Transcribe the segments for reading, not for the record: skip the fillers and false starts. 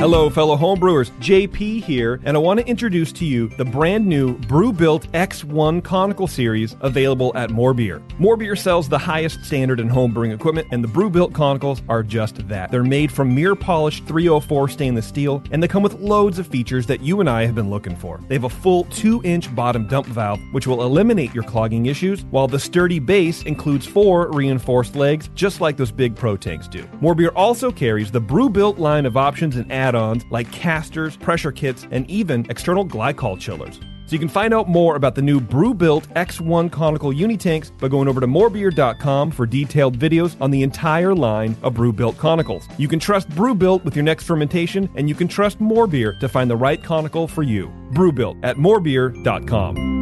Hello, fellow homebrewers. JP here, and I want to introduce to you the brand new Brewbuilt X1 Conical Series available at More Beer. More Beer sells the highest standard in homebrewing equipment, and the Brewbuilt Conicals are just that. They're made from mirror-polished 304 stainless steel, and they come with loads of features that you and I have been looking for. They have a full 2-inch bottom dump valve, which will eliminate your clogging issues, while the sturdy base includes 4 reinforced legs, just like those big Pro tanks do. More Beer also carries the Brewbuilt line of options and add-ons like casters, pressure kits, and even external glycol chillers. So you can find out more about the new Brewbuilt X1 Conical Unitanks by going over to morebeer.com for detailed videos on the entire line of Brewbuilt Conicals. You can trust Brewbuilt with your next fermentation, and you can trust More Beer to find the right conical for you. Brewbuilt at morebeer.com.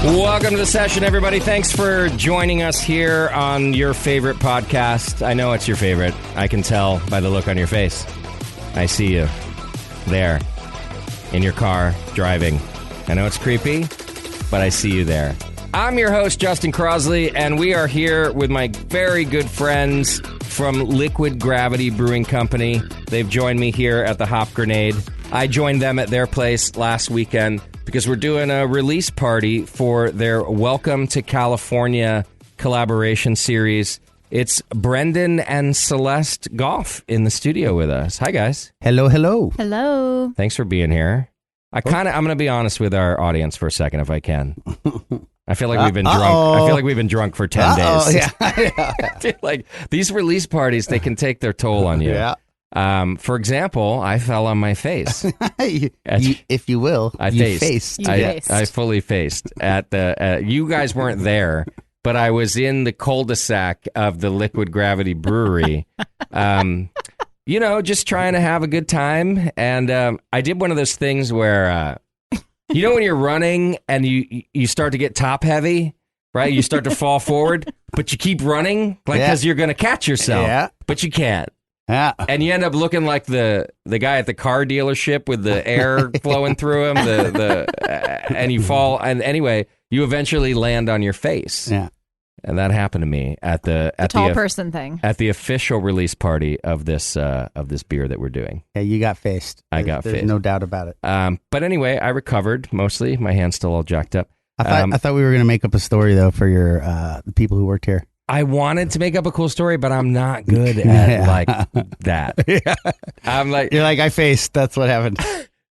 Welcome to the session, everybody. Thanks for joining us here on your favorite podcast. I know it's your favorite. I can tell by the look on your face. I see you there in your car driving. I know it's creepy, but I see you there. I'm your host, Justin Crosley, and we are here with my very good friends from Liquid Gravity Brewing Company. They've joined me here at the Hop Grenade. I joined them at their place last weekend because we're doing a release party for their Welcome to California collaboration series. It's Brendan and Celeste Goff in the studio with us. Hi, guys. Hello, hello. Hello. ThanI'm going to be honest with our audience for a second, if I can. I feel like we've been drunk. I feel like we've been drunk for 10 days. Yeah. I feel like these release parties, they can take their toll on you. Yeah. For example, I fell on my face. If you will, I faced. I fully faced at the. You guys weren't there, but I was in the cul-de-sac of the Liquid Gravity Brewery. Just trying to have a good time, and I did one of those things where, when you're running and you start to get top heavy, right? You start to fall forward, but you keep running, because you're going to catch yourself, but you can't. Yeah. And you end up looking like the guy at the car dealership with the air flowing through him, and you fall. And anyway, you eventually land on your face. Yeah. And that happened to me at the tall person thing at the official release party of this beer that we're doing. Yeah, you got faced. There's faced. No doubt about it. But anyway, I recovered mostly. My hand's still all jacked up. I thought we were going to make up a story though for your the people who worked here. I wanted to make up a cool story, but I'm not good at like that. Yeah. I'm like, you're like, I faced. That's what happened.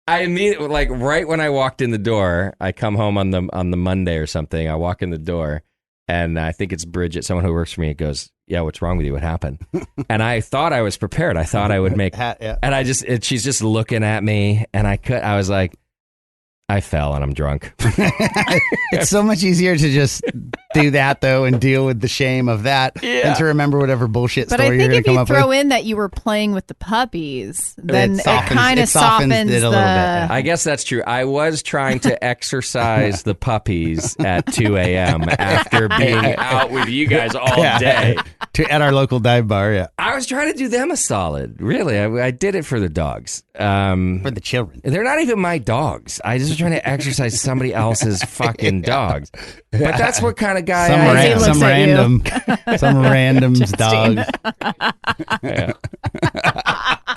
I immediately, like, right when I walked in the door, I come home on the Monday or something. I walk in the door, and I think it's Bridget, someone who works for me. It goes, "Yeah, what's wrong with you? What happened?" And I thought I was prepared. I thought I would make, and she's just looking at me, and I was like, I fell and I'm drunk. It's so much easier to just do that, though, and deal with the shame of that than to remember whatever bullshit story you're going to come up with. But I think if you throw in that you were playing with the puppies, then it kind of softens it a little bit. I guess that's true. I was trying to exercise the puppies at 2 a.m. after being out with you guys all day. At our local dive bar, yeah. I was trying to do them a solid. Really, I did it for the dogs. For the children. They're not even my dogs. I just was trying to exercise somebody else's fucking dogs. But that's what kind of guy I am. Some random's dog.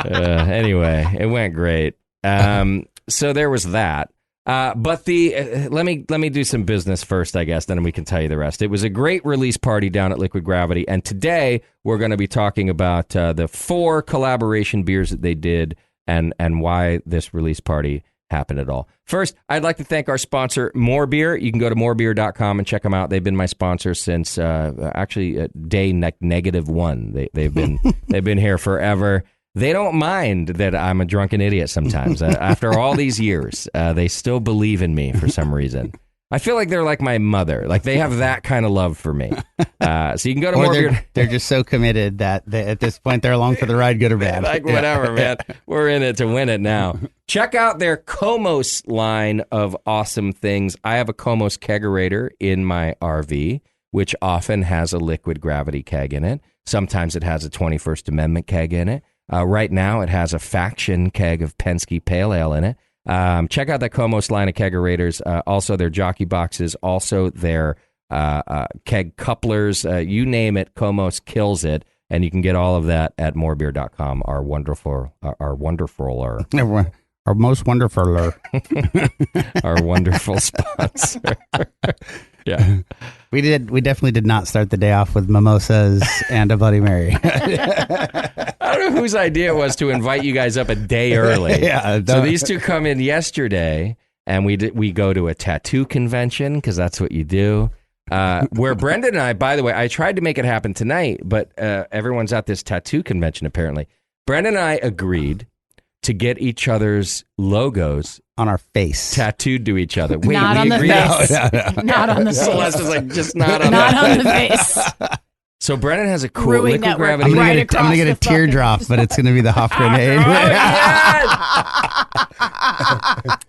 Anyway, it went great. So there was that. But let me do some business first, I guess, then we can tell you the rest. It was a great release party down at Liquid Gravity, and today we're going to be talking about the 4 collaboration beers that they did and why this release party happened at all. First, I'd like to thank our sponsor, More Beer. You can go to morebeer.com and check them out. They've been my sponsor since day -1. They've been here forever. they don't mind that I'm a drunken idiot sometimes. After all these years, they still believe in me for some reason. I feel like they're like my mother. Like they have that kind of love for me. So you can go to Morebeard. They're just so committed that at this point they're along for the ride, good or bad. Like whatever, man. We're in it to win it now. Check out their Komos line of awesome things. I have a Komos kegerator in my RV, which often has a liquid gravity keg in it. Sometimes it has a 21st Amendment keg in it. Right now it has a faction keg of Penske Pale Ale in it. Check out the Komos line of kegerators, also their jockey boxes, also their keg couplers. You name it, Komos kills it, and you can get all of that at morebeer.com, our wonderful, our most wonderful, our wonderful sponsor. Yeah, we definitely did not start the day off with mimosas and a Bloody Mary. I don't know whose idea it was to invite you guys up a day early. Yeah, so these two come in yesterday, and we go to a tattoo convention because that's what you do. Where Brendan and I, by the way, I tried to make it happen tonight, but everyone's at this tattoo convention apparently. Brendan and I agreed to get each other's logos on our face tattooed to each other. Wait, not on the face. No. Not on the face. Celeste is like, just not on the face. So Brendan has a cool Brewing liquid Network. gravity. I'm gonna get a teardrop, but it's gonna be the Hop grenade.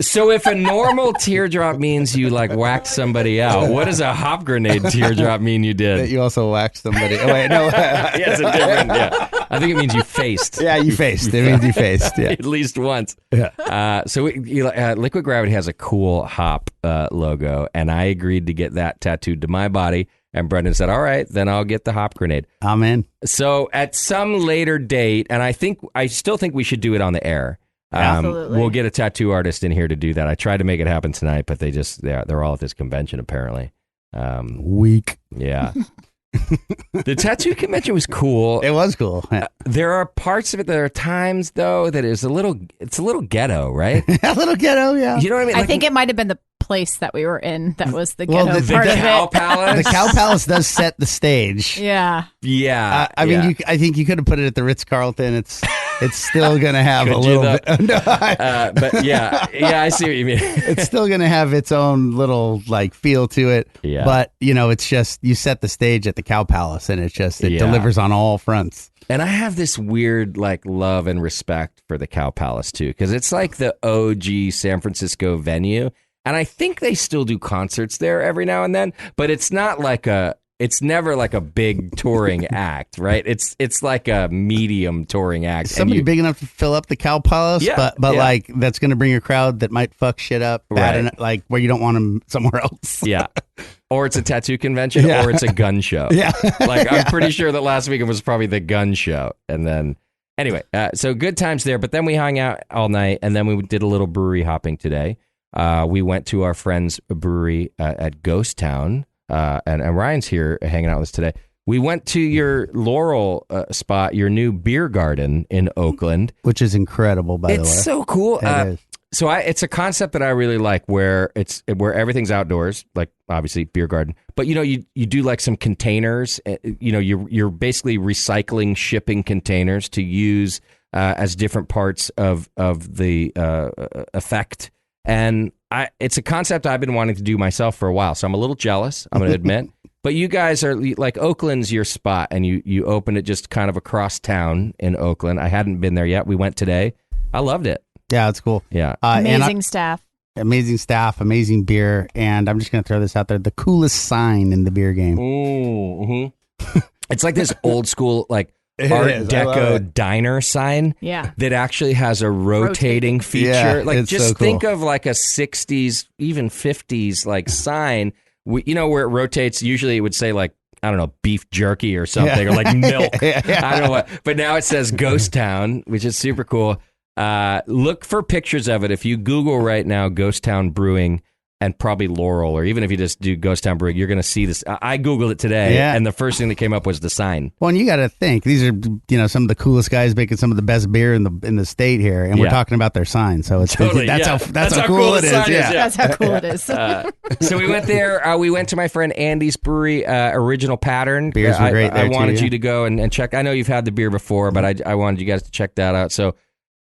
So if a normal teardrop means you like whacked somebody out, what does a Hop grenade teardrop mean you That did? you also whacked somebody. Oh wait, no. Yeah, it's a different. Yeah, I think it means you faced. Yeah, you faced. It means you faced. Yeah. At least once. Yeah. So Liquid Gravity has a cool Hop logo, and I agreed to get that tattooed to my body. And Brendan said, all right, then I'll get the Hop grenade. I'm in. So at some later date, and I still think we should do it on the air. Absolutely. We'll get a tattoo artist in here to do that. I tried to make it happen tonight, but they're all at this convention apparently. Weak. Yeah. The tattoo convention was cool. It was cool. There are parts of it. There are times though that it's a little ghetto, right? A little ghetto, yeah. You know what I mean? I think it might have been the place that we were in that was the ghetto the part of Cow it. Palace. The Cow Palace does set the stage. Yeah. Yeah. I mean, I think you could have put it at the Ritz-Carlton. It's still going to have Could a you little though? bit. No, but yeah, I see what you mean. it's still going to have its own little like feel to it. Yeah. But it's just you set the stage at the Cow Palace, and it Yeah. delivers on all fronts. And I have this weird like love and respect for the Cow Palace too, because it's like the OG San Francisco venue. And I think they still do concerts there every now and then, but it's not like it's never like a big touring act, right? It's like a medium touring act. Somebody big enough to fill up the Cow Palace, Yeah, but yeah. like that's going to bring a crowd that might fuck shit up, bad Right. like where you don't want them somewhere else. Yeah. Or it's a tattoo convention, Yeah. or it's a gun show. Yeah. Like I'm pretty sure that last weekend was probably the gun show. And then anyway, so good times there. But then we hung out all night, and then we did a little brewery hopping today. We went to our friend's brewery at Ghost Town, and Ryan's here hanging out with us today. We went to your Laurel spot, your new beer garden in Oakland. Which is incredible, by the way. It's so cool. It is. So it's a concept that I really like, where everything's outdoors, like obviously beer garden, but you do like some containers. You're basically recycling shipping containers to use as different parts of the effect. And it's a concept I've been wanting to do myself for a while, so I'm a little jealous, I'm going to admit. But you guys are like, Oakland's your spot, and you opened it just kind of across town in Oakland. I hadn't been there yet. We went today. I loved it. Yeah, it's cool. Yeah. Amazing staff. Amazing staff, amazing beer, and I'm just going to throw this out there: the coolest sign in the beer game. Mm-hmm. It's like this old school, like It Art is. I love Deco it. diner sign Yeah. that actually has a rotating feature. Yeah, like it's just so cool. think of like a 60s, even 50s like sign, where it rotates. Usually it would say like, I don't know, beef jerky or something, or like milk. Yeah. I don't know what. But now it says Ghost Town, which is super cool. Look for pictures of it. If you Google right now, Ghost Town Brewing, and probably Laurel, or even if you just do Ghost Town Brewing, you're going to see this. I Googled it today, and the first thing that came up was the sign. Well, and you got to think, these are, some of the coolest guys making some of the best beer in the state here, and we're talking about their sign. So it's totally, that's how cool it is. Yeah. That's how cool it is. So we went there. We went to my friend Andy's brewery, Original Pattern. Beers were great there, I wanted you to go and check. I know you've had the beer before, but I wanted you guys to check that out. So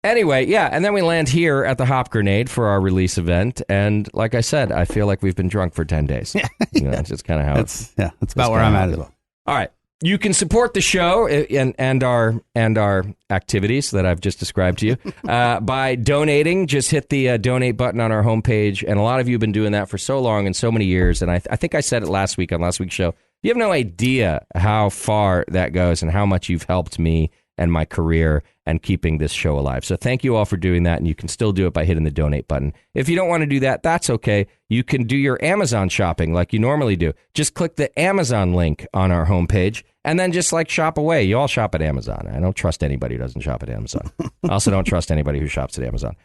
anyway, and then we land here at the Hop Grenade for our release event. And like I said, I feel like we've been drunk for 10 days. That's just kind of how that's about where I'm at as well. All right. You can support the show and our activities that I've just described to you by donating. Just hit the donate button on our homepage. And a lot of you have been doing that for so long and so many years. And I think I said it last week on last week's show. You have no idea how far that goes and how much you've helped me and my career and keeping this show alive. So thank you all for doing that, and you can still do it by hitting the donate button. If you don't want to do that, that's okay. You can do your Amazon shopping like you normally do. Just click the Amazon link on our homepage, and then just shop away. You all shop at Amazon. I don't trust anybody who doesn't shop at Amazon. I also don't trust anybody who shops at Amazon.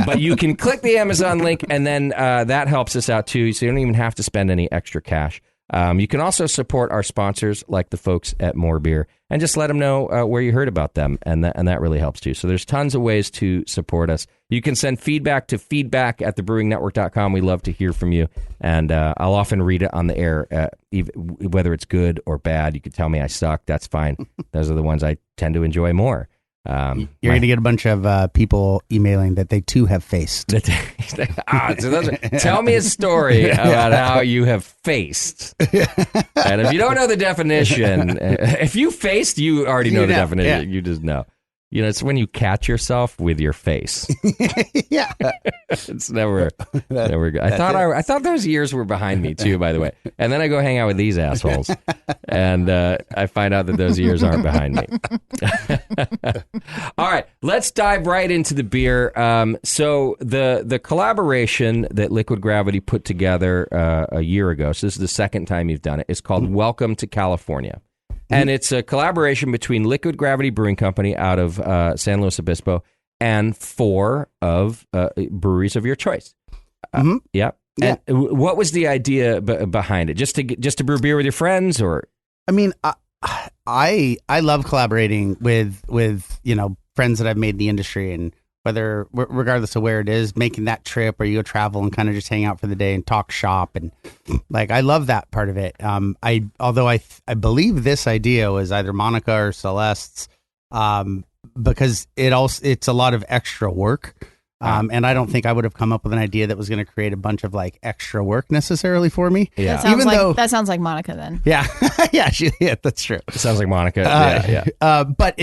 But you can click the Amazon link, and then that helps us out too, so you don't even have to spend any extra cash. You can also support our sponsors like the folks at More Beer and just let them know where you heard about them, and that really helps too. So there's tons of ways to support us. You can send feedback to feedback@thebrewingnetwork.com. We love to hear from you, and I'll often read it on the air, whether it's good or bad. You can tell me I suck. That's fine. Those are the ones I tend to enjoy more. You're going to get a bunch of people emailing that they too have faced. Tell me a story about how you have faced. And if you don't know the definition, if you faced, you already know the definition. Yeah. You just know. It's when you catch yourself with your face. Yeah. It's never good. I thought those years were behind me too, by the way. And then I go hang out with these assholes, and I find out that those years aren't behind me. All right, let's dive right into the beer. So the collaboration that Liquid Gravity put together a year ago, so this is the second time you've done it, is called Welcome to California. And it's a collaboration between Liquid Gravity Brewing Company out of San Luis Obispo and 4 of breweries of your choice. Yeah. And what was the idea behind it? Just to brew beer with your friends, or? I mean, I love collaborating with friends that I've made in the industry, and regardless of where it is, making that trip, or you go travel and kind of just hang out for the day and talk shop, and I love that part of it. Although I believe this idea was either Monica or Celeste's, because it's a lot of extra work. And I don't think I would have come up with an idea that was going to create a bunch of extra work necessarily for me. Yeah. That sounds like Monica then. Yeah. Yeah, that's true. It sounds like Monica. But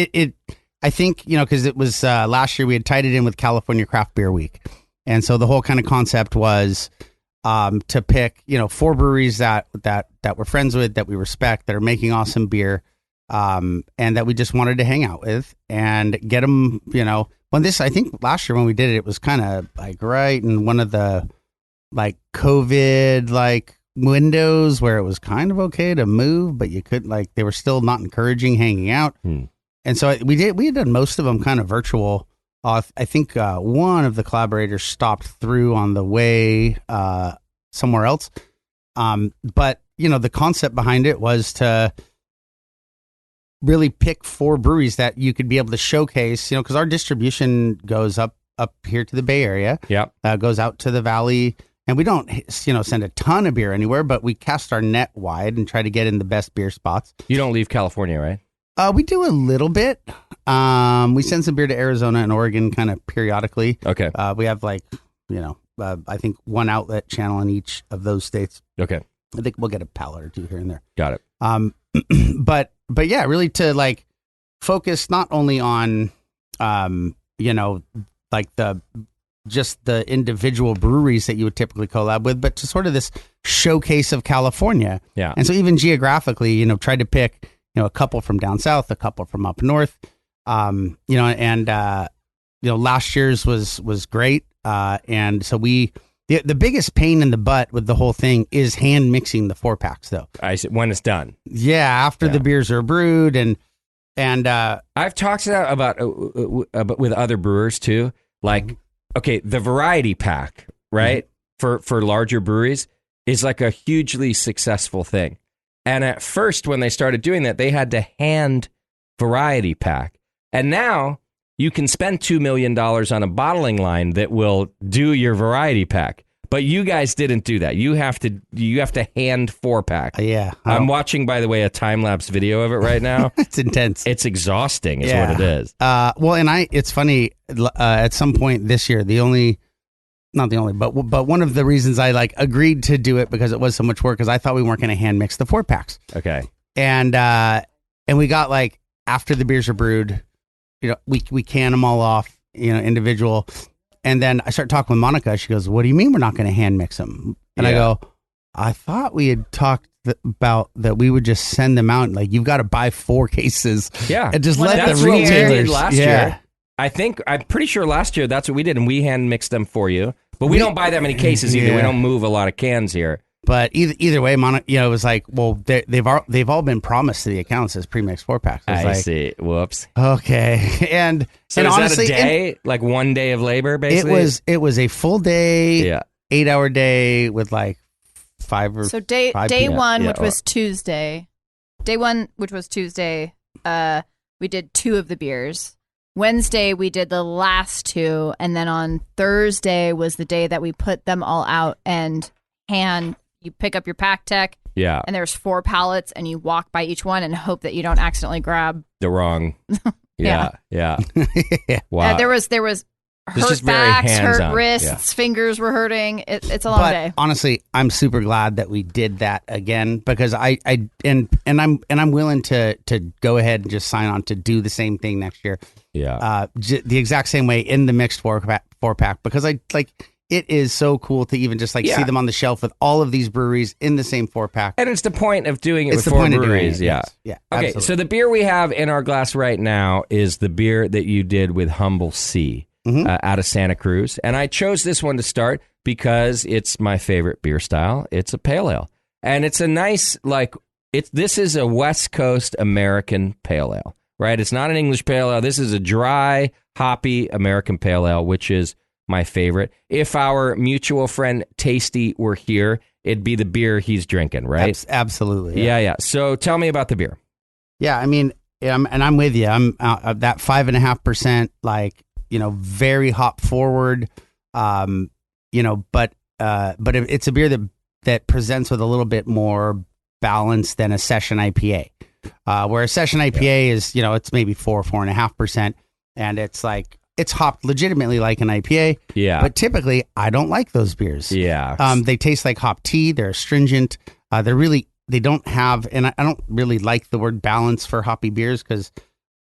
I think, because it was last year we had tied it in with California Craft Beer Week. And so the whole kind of concept was to pick, 4 breweries that we're friends with, that we respect, that are making awesome beer, and that we just wanted to hang out with and get them, I think last year when we did it, it was kind of right in one of the COVID windows where it was kind of okay to move, but you could they were still not encouraging hanging out. And so we had done most of them kind of virtual. I think one of the collaborators stopped through on the way somewhere else. But, the concept behind it was to really pick 4 breweries that you could be able to showcase, because our distribution goes up here to the Bay Area. Yeah. Goes out to the Valley. And we don't, send a ton of beer anywhere, but we cast our net wide and try to get in the best beer spots. You don't leave California, right? We do a little bit. We send some beer to Arizona and Oregon kind of periodically. Okay. We have I think 1 outlet channel in each of those states. Okay. I think we'll get a pallet or 2 here and there. Got it. But yeah, really to focus not only on, the individual breweries that you would typically collab with, but to sort of this showcase of California. Yeah. And so even geographically, try to pick, a couple from down south, a couple from up north, last year's was great. And so the biggest pain in the butt with the whole thing is hand mixing the 4-packs though. When it's done. Yeah. After the beers are brewed and I've talked about with other brewers too. Okay, the variety pack, right? for larger breweries is like a hugely successful thing. And at first, when they started doing that, they had to hand variety pack. And now you can spend $2 million on a bottling line that will do your variety pack. But you guys didn't do that. You have to hand 4-pack. Yeah. I'm watching, by the way, a time-lapse video of it right now. It's intense. It's exhausting is what it is. Well, and it's funny, at some point this year, not the only, but one of the reasons I like agreed to do it because it was so much work is I thought we weren't going to hand mix the 4-packs. Okay. And we got like, after the beers are brewed, we can them all off, individual. And then I start talking with Monica. She goes, "What do you mean we're not going to hand mix them?" And I go, "I thought we had talked about that we would just send them out. Like, you've got to buy 4 cases. Yeah. And just Well, let that's the what we retailers." did last year. I'm pretty sure last year that's what we did, and we hand mixed them for you. But we don't buy that many cases either. Yeah. We don't move a lot of cans here. But either way, Monica, it was like, well, they've all been promised to the accounts as pre-mixed 4-packs. I see. Whoops. Okay. And So and is honestly, that a day? Like 1 day of labor, basically? it was a full day, Yeah. 8-hour day with like 5 or So day 5 one, Yeah. which was Tuesday. Day one, which was Tuesday, we did 2 of the beers. Wednesday, we did the last 2. And then on Thursday was the day that we put them all out and you pick up your pack tech. Yeah. And there's 4 pallets and you walk by each one and hope that you don't accidentally grab. The wrong. Yeah. Yeah. Wow. There was It's hurt just very backs, hurt hands-on. wrists, Yeah. fingers were hurting. It's a long But day. honestly, I'm super glad that we did that again because I'm willing to go ahead and just sign on to do the same thing next year. Yeah. The exact same way in the mixed 4-pack because I like it is so cool to even just like see them on the shelf with all of these breweries in the same 4-pack. And it's the point of doing it It's with the 4 point of doing breweries. it, Yeah. yes. Yeah. Okay, Absolutely. so the beer we have in our glass right now is the beer that you did with Humble Sea out of Santa Cruz. And I chose this one to start because it's my favorite beer style. It's a pale ale. And it's a nice, this is a West Coast American pale ale, right? It's not an English pale ale. This is a dry, hoppy American pale ale, which is my favorite. If our mutual friend Tasty were here, it'd be the beer he's drinking, right? Absolutely. Yeah. So tell me about the beer. Yeah, I mean, I'm with you. I'm that 5.5%, very hop forward. But it's a beer that presents with a little bit more balance than a session IPA. Where a session IPA is, it's maybe 4.5%, and it's hopped legitimately like an IPA. Yeah. But typically, I don't like those beers. Yeah. They taste like hop tea. They're astringent. They don't have, and I don't really like the word balance for hoppy beers because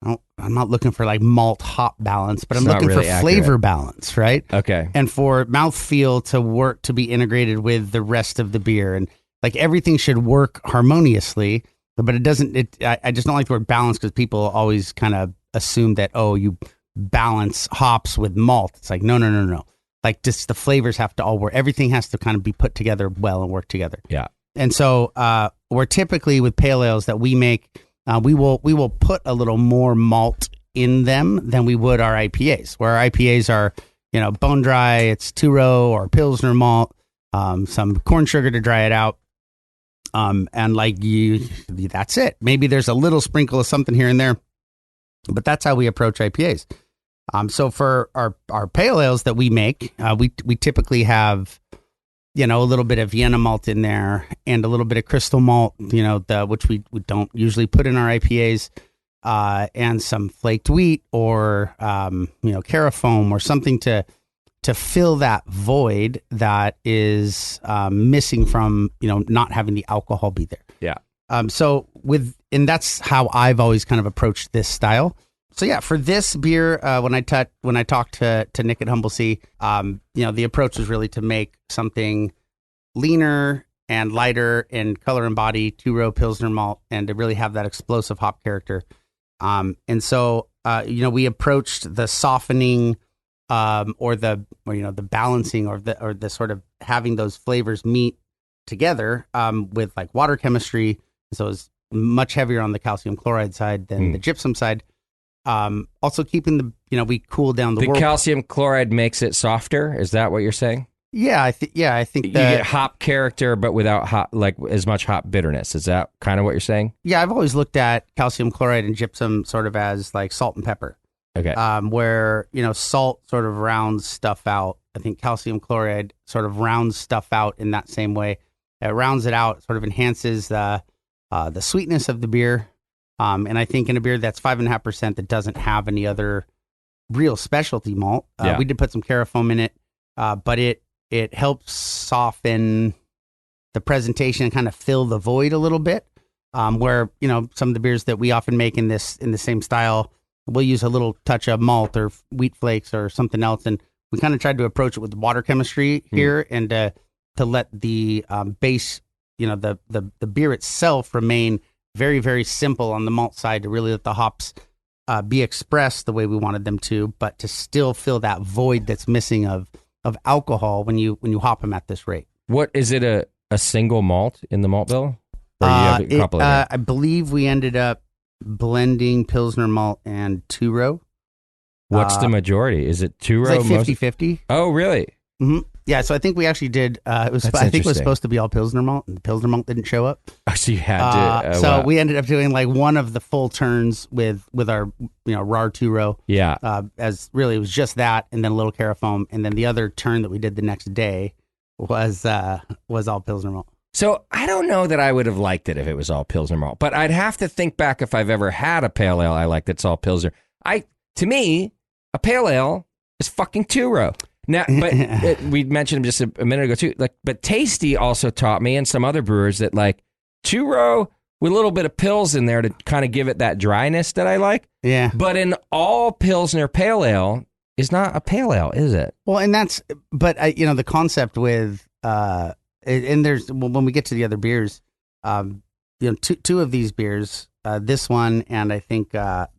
I'm not looking for like malt hop balance, but I'm It's not looking really for accurate. flavor balance, right? Okay. And for mouthfeel to work to be integrated with the rest of the beer, and like everything should work harmoniously. But it doesn't. I just don't like the word balance because people always kind of assume that you balance hops with malt. It's like no. Like just the flavors have to all work. Everything has to kind of be put together well and work together. Yeah. And so we're typically with pale ales that we make, we will put a little more malt in them than we would our IPAs. Where our IPAs are, bone dry, it's 2-row or Pilsner malt, some corn sugar to dry it out. And that's it. Maybe there's a little sprinkle of something here and there, but that's how we approach IPAs. So for our pale ales that we make, we typically have, a little bit of Vienna malt in there and a little bit of crystal malt, which we don't usually put in our IPAs, and some flaked wheat or, Carafoam or something to fill that void that is missing from, not having the alcohol be there. Yeah. And that's how I've always kind of approached this style. So yeah, for this beer, when I talked to Nick at Humble Sea, the approach was really to make something leaner and lighter in color and body, 2-row Pilsner malt, and to really have that explosive hop character. And so we approached the softening, or the balancing, or the sort of having those flavors meet together, with like water chemistry. So it's much heavier on the calcium chloride side than the gypsum side. Also keeping we cool down the calcium chloride makes it softer. Is that what you're saying? Yeah, I think You get hop character, but without hop, like as much hop bitterness. Is that kind of what you're saying? Yeah, I've always looked at calcium chloride and gypsum sort of as like salt and pepper. Okay. Where, salt sort of rounds stuff out. I think calcium chloride sort of rounds stuff out in that same way. It rounds it out, sort of enhances the sweetness of the beer. And I think in a beer that's 5.5% that doesn't have any other real specialty malt, we did put some carafoam in it, but it helps soften the presentation and kind of fill the void a little bit. Where some of the beers that we often make in the same style, we'll use a little touch of malt or wheat flakes or something else, and we kind of tried to approach it with water chemistry here, and to let the base, the beer itself remain very, very simple on the malt side, to really let the hops be expressed the way we wanted them to, but to still fill that void that's missing of alcohol when you hop them at this rate. What is it? A single malt in the malt bill? Or you have a couple of I believe we ended up blending Pilsner malt and two-row. What's the majority? Is it two-row? It's like 50-50. Oh, really? Mm-hmm. Yeah, so I think we actually did. I think it was supposed to be all Pilsner malt, and the Pilsner malt didn't show up. Oh, so you had to. So we ended up doing like one of the full turns with our RAR two-row. Yeah. As really it was just that, and then a little carafoam, and then the other turn that we did the next day was all Pilsner malt. So I don't know that I would have liked it if it was all Pilsner malt, but I'd have to think back if I've ever had a pale ale I like that's all Pilsner. To me, a pale ale is fucking two-row. Now, but we mentioned just a minute ago too. Like, but Tasty also taught me, and some other brewers, that like two-row with a little bit of pils in there to kind of give it that dryness that I like. Yeah. But an all Pilsner pale ale is not a pale ale, is it? Well, and the concept with and there's when we get to the other beers, two of these beers, this one and I think the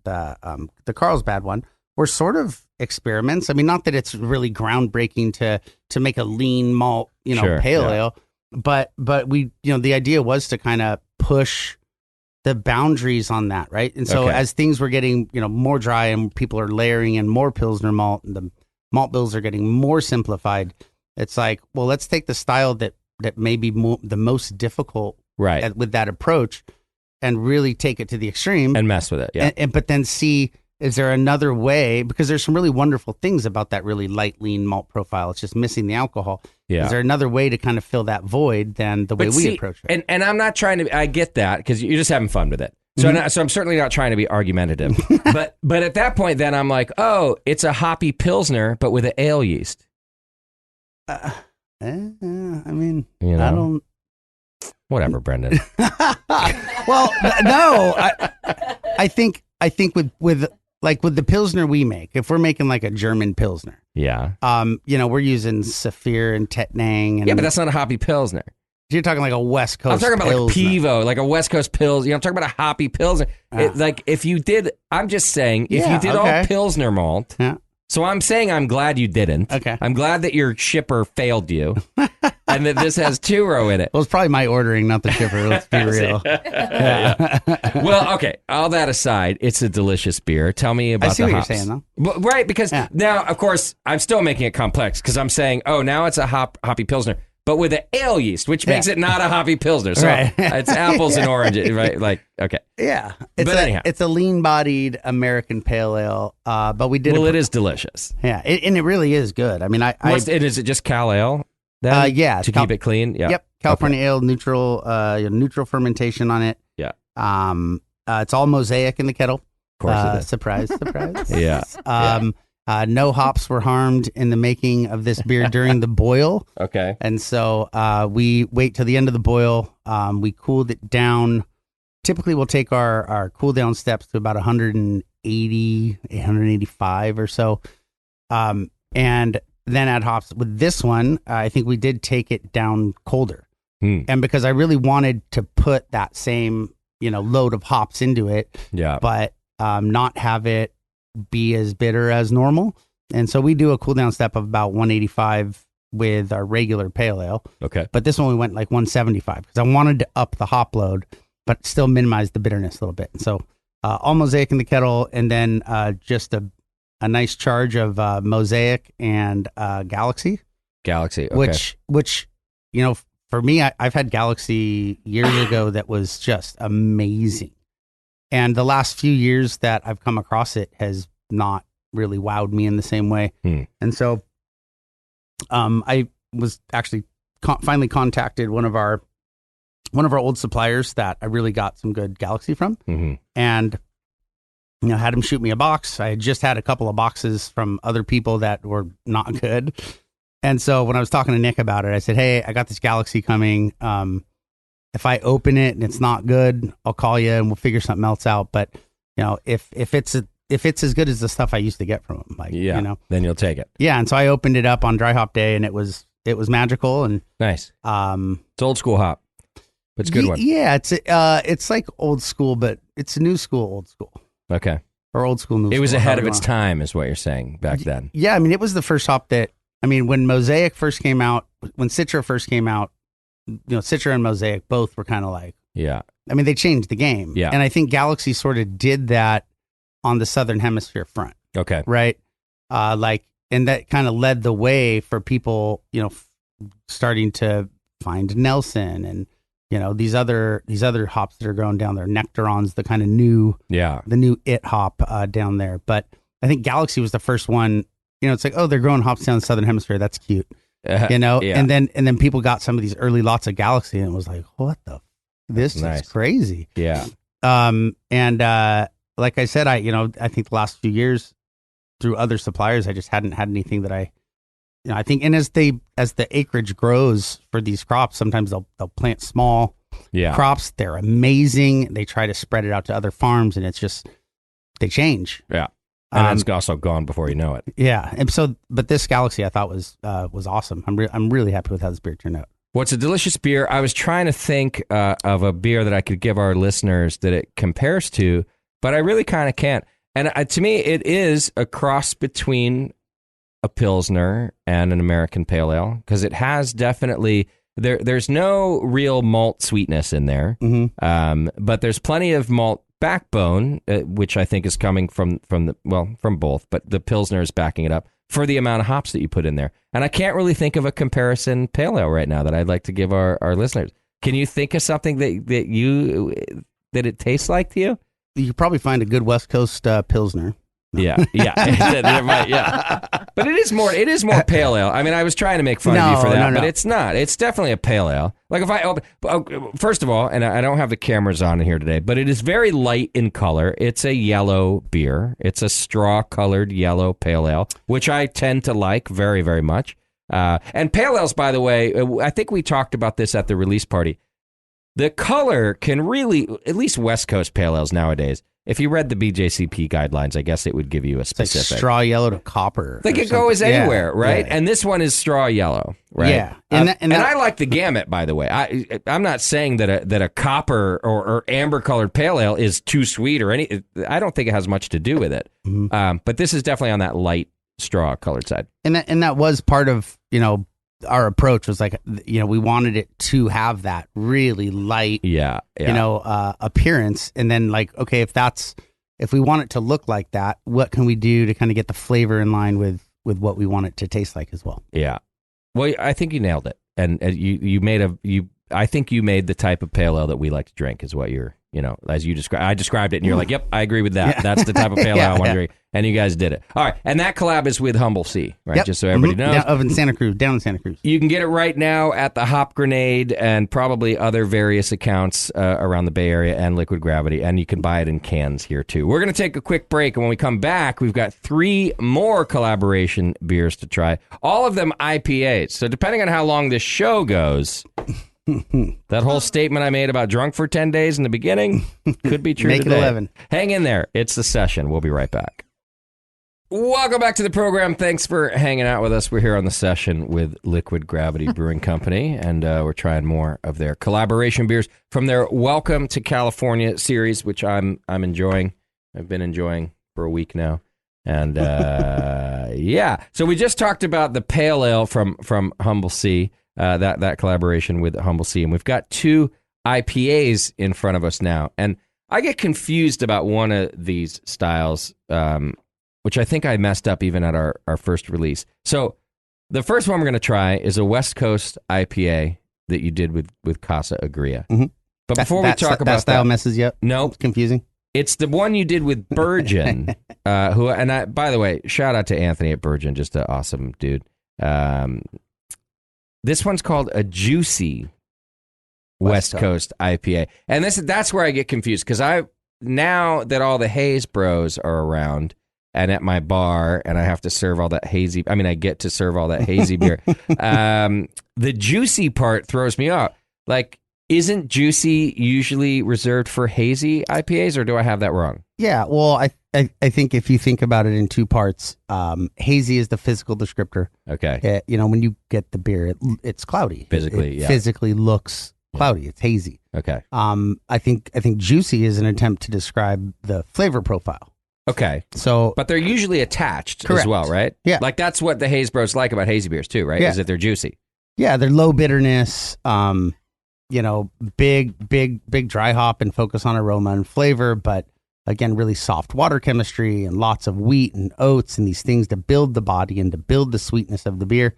Carlsbad one, were sort of experiments. I mean, not that it's really groundbreaking to make a lean malt, pale ale, but we, the idea was to kind of push the boundaries on that, right? And so as things were getting, more dry and people are layering in more Pilsner malt and the malt bills are getting more simplified, it's like, well, let's take the style that may be the most difficult with that approach and really take it to the extreme. And mess with it, yeah. But then see, is there another way? Because there's some really wonderful things about that really light, lean malt profile. It's just missing the alcohol. Yeah. Is there another way to kind of fill that void than the way we approach it? And I'm not trying to, I get that, because you're just having fun with it. So, so I'm certainly not trying to be argumentative. but at that point, then I'm like, oh, it's a hoppy Pilsner, but with an ale yeast. I mean, I don't. Whatever, Brendan. Well, no, I think with the Pilsner we make, if we're making like a German Pilsner, we're using Saphir and Tettnang. Yeah, but that's not a hoppy Pilsner. You're talking like a West Coast. I'm talking about Pilsner. like Pivo, like a West Coast Pilsner. I'm talking about a hoppy Pilsner. Like if you did, I'm just saying, if you did all Pilsner malt. Yeah. So I'm saying I'm glad you didn't. Okay. I'm glad that your shipper failed you and that this has two-row in it. Well, it's probably my ordering, not the shipper. Let's be real. Well, okay. All that aside, it's a delicious beer. Tell me about the hops. I see what you're saying, though. Well, right, because now, of course, I'm still making it complex because I'm saying, oh, now it's a hoppy Pilsner, but with an ale yeast, which makes it not a hoppy Pilsner. So it's apples and oranges, right? Like, okay. Yeah. Anyhow. It's a lean-bodied American pale ale, but we did it is delicious. Yeah, and it really is good. I mean, is it just Cal Ale? Then, to keep it clean? Yeah. Yep. California ale, neutral fermentation on it. Yeah. It's all mosaic in the kettle. Of course it is. Surprise, surprise. Yeah. No hops were harmed in the making of this beer during the boil. Okay. And so we wait till the end of the boil. We cooled it down. Typically, we'll take our cool down steps to about 180, 185 or so. And then add hops. With this one, I think we did take it down colder. And because I really wanted to put that same, load of hops into it, but not have it be as bitter as normal. And so we do a cool down step of about 185 with our regular pale ale. Okay. But this one we went like 175 because I wanted to up the hop load, but still minimize the bitterness a little bit. And so all mosaic in the kettle, and then just a nice charge of mosaic and Galaxy. Galaxy. Okay. Which for me, I've had Galaxy years ago that was just amazing. And the last few years that I've come across it has not really wowed me in the same way. And so I was actually finally contacted one of our old suppliers that I really got some good Galaxy from. And had him shoot me a box. I had just had a couple of boxes from other people that were not good. And so when I was talking to Nick about it, I said, hey, I got this Galaxy coming. If I open it and it's not good, I'll call you and we'll figure something else out. But, if it's as good as the stuff I used to get from him, then you'll take it. Yeah. And so I opened it up on dry hop day and it was magical and nice. It's old school hop, but it's a good one. Yeah. It's like old school, but it's a new school, old school. Okay. Or old school, new school. It was ahead of its time is what you're saying back then. Yeah. I mean, it was the first hop when Mosaic first came out, when Citra first came out, Citra and Mosaic both were kind of like, yeah. I mean, they changed the game. Yeah. And I think Galaxy sort of did that on the Southern Hemisphere front. Okay. Right. And that kind of led the way for people, starting to find Nelson and, these other hops that are growing down there, Nectarons, the kind of new, the new it hop down there. But I think Galaxy was the first one. It's like, oh, they're growing hops down the Southern Hemisphere. That's cute. Yeah. And then people got some of these early lots of Galaxy and it was like, what this nice. Is crazy. Yeah. Like I said, I think the last few years through other suppliers, I just hadn't had anything that I think, and as the acreage grows for these crops, sometimes they'll plant small crops. They're amazing. They try to spread it out to other farms and it's just, they change. Yeah. And it's also gone before you know it. Yeah. And so, but this Galaxy I thought was awesome. I'm really happy with how this beer turned out. Well, it's a delicious beer. I was trying to think of a beer that I could give our listeners that it compares to, but I really kind of can't. And to me, it is a cross between a Pilsner and an American Pale Ale because it has definitely there's no real malt sweetness in there, but there's plenty of malt backbone, which I think is coming from both, but the Pilsner is backing it up for the amount of hops that you put in there. And I can't really think of a comparison Pale Ale right now that I'd like to give our listeners. Can you think of something that it tastes like to you? You could probably find a good West Coast Pilsner. No. Yeah. But it is more pale ale. I mean, I was trying to make fun of you for that, but it's not. It's definitely a pale ale. Like if I open, first of all, and I don't have the cameras on here today, but it is very light in color. It's a yellow beer. It's a straw-colored yellow pale ale, which I tend to like very, very much. And pale ales, by the way, I think we talked about this at the release party. The color can really, at least West Coast pale ales nowadays, if you read the BJCP guidelines, I guess it would give you a specific. It's like straw yellow to copper. Like it goes anywhere, right? Yeah. And this one is straw yellow, right? Yeah. And I like the gamut, by the way. I'm not saying that a copper or amber colored pale ale is too sweet or any. I don't think it has much to do with it. But this is definitely on that light straw colored side. And that was part of, our approach was like, we wanted it to have that really light, appearance. And then like, okay, if we want it to look like that, what can we do to kind of get the flavor in line with what we want it to taste like as well? Yeah. Well, I think you nailed it. And I think you made the type of pale ale that we like to drink is what you're, as you described. I described it and you're like, yep, I agree with that. Yeah. That's the type of pale ale I want to drink. And you guys did it. All right. And that collab is with Humble Sea, right? Yep. Just so everybody knows. Down in Santa Cruz. You can get it right now at the Hop Grenade and probably other various accounts around the Bay Area and Liquid Gravity. And you can buy it in cans here too. We're going to take a quick break. And when we come back, we've got 3 more collaboration beers to try. All of them IPAs. So depending on how long this show goes... that whole statement I made about drunk for 10 days in the beginning could be true Make today. It 11. Hang in there. It's The Session. We'll be right back. Welcome back to the program. Thanks for hanging out with us. We're here on The Session with Liquid Gravity Brewing Company, and we're trying more of their collaboration beers from their Welcome to California series, which I'm enjoying. I've been enjoying for a week now. And yeah, so we just talked about the Pale Ale from Humble Sea. That collaboration with Humble Sea. And we've got 2 IPAs in front of us now. And I get confused about one of these styles, which I think I messed up even at our first release. So The first one we're going to try is a West Coast IPA that you did with Casa Agria. Mhm. But before we talk that about style that, messes you up. no, It's confusing. it's the one you did with Burgeon. By the way, shout out to Anthony at Burgeon, just an awesome dude. This one's called a Juicy West Coast IPA, and that's where I get confused because now that all the Haze Bros are around and at my bar, and I have to serve all that hazy. I mean, I get to serve all that hazy beer. The juicy part throws me off. Like, isn't juicy usually reserved for hazy IPAs, or do I have that wrong? Yeah, well, I think if you think about it in two parts, hazy is the physical descriptor. Okay. When you get the beer, it's cloudy. Physically, it yeah. physically looks cloudy. It's hazy. Okay. I think juicy is an attempt to describe the flavor profile. Okay. So, But they're usually attached Correct. as well, right? Yeah. Like, that's what the Haze Bros like about hazy beers too, right? Yeah. Is that they're juicy. yeah, they're low bitterness. Big dry hop and focus on aroma and flavor, but again, really soft water chemistry and lots of wheat and oats and these things to build the body and to build the sweetness of the beer.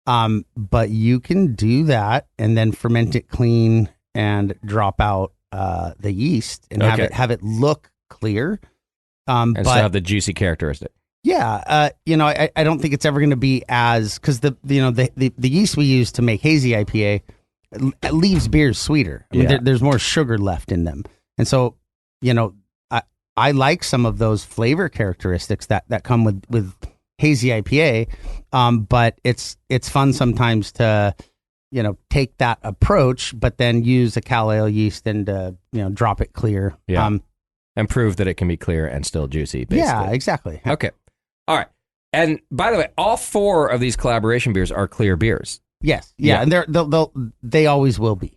But you can do that and then ferment it clean and drop out the yeast and Okay. have it look clear. And But still have the juicy characteristic. yeah, I don't think it's ever going to be as because the yeast we use to make hazy IPA leaves beers sweeter. I mean, Yeah. there's more sugar left in them, and so I like some of those flavor characteristics that come with hazy IPA. But it's fun sometimes to take that approach, but then use a Cal Ale yeast and drop it clear. Yeah. And prove that it can be clear and still juicy, basically. Yeah, exactly. Okay. All right. And by the way, all 4 of these collaboration beers are clear beers. Yes. Yeah. Yeah. And they always will be.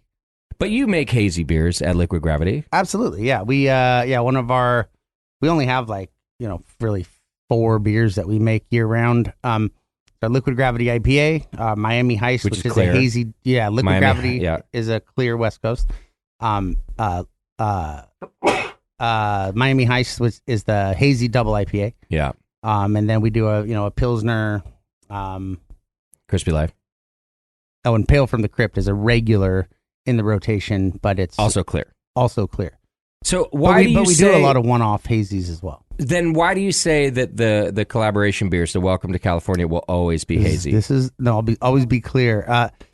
But you make hazy beers at Liquid Gravity. Absolutely. Yeah. We only have really 4 beers that we make year round. Our Liquid Gravity IPA, Miami Heist, Which which is is clear. a hazy. Yeah. Liquid Miami, Gravity yeah. is a clear West Coast. Miami Heist is the hazy double IPA. Yeah. And then we do a Pilsner. Crispy Life. And Pale from the Crypt is a regular in the rotation, but it's Also clear. clear. So why do we do a lot of one-off hazies as well. Then why do you say that the collaboration beers, the Welcome to California, will always be hazy? I'll always be clear.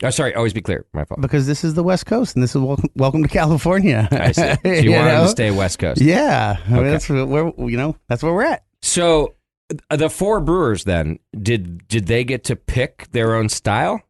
Always be clear. My fault. Because this is the West Coast, and this is welcome to California. I see. So you wanted to stay West Coast. Yeah, I mean, Okay. that's where we're at. So the 4 brewers then did they get to pick their own style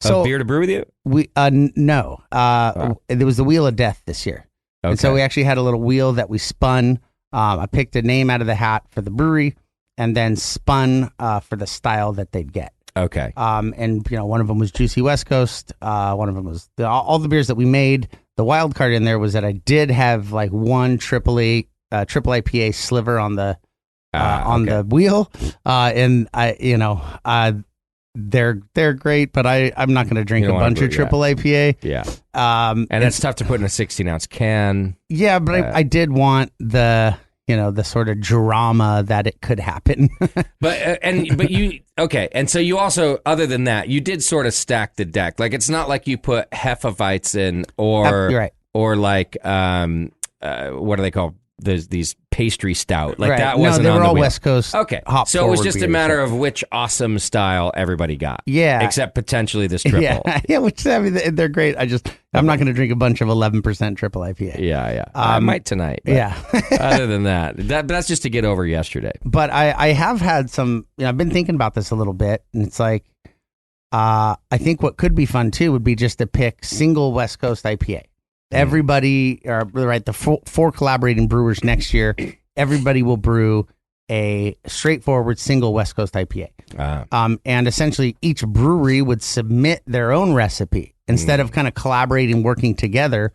So- of beer to brew with you? We no, there was the Wheel of Death this year, and so we actually had a little wheel that we spun. I picked a name out of the hat for the brewery, and then spun for the style that they'd get. Okay. And one of them was Juicy West Coast. One of them was all the beers that we made. The wild card in there was that I did have like one triple IPA sliver on the the wheel, and they're great, but I'm not going to drink You a don't wanna bunch of brew, triple IPA. Yeah. And And it's tough to put in a 16-ounce can. yeah, but I did want the sort of drama that it could happen. But you okay, and so you also, other than that, you did sort of stack the deck. Like, it's not like you put Hefeweizen or You're right. or like what do they call these pastry stout? Like Right. that No, wasn't they on were the all wheel. West Coast. Okay, hop so it was forward just a beers, matter yeah. of which awesome style everybody got. Yeah. except potentially this triple. Yeah, which I mean they're great. I'm not going to drink a bunch of 11% triple IPA. Yeah. I might tonight. But Yeah. other than that's just to get over yesterday. But I have had some, I've been thinking about this a little bit, and it's like, I think what could be fun too would be just to pick single West Coast IPA. Everybody, the 4 collaborating brewers next year, everybody will brew a straightforward single West Coast IPA. And essentially each brewery would submit their own recipe instead of kind of collaborating, working together.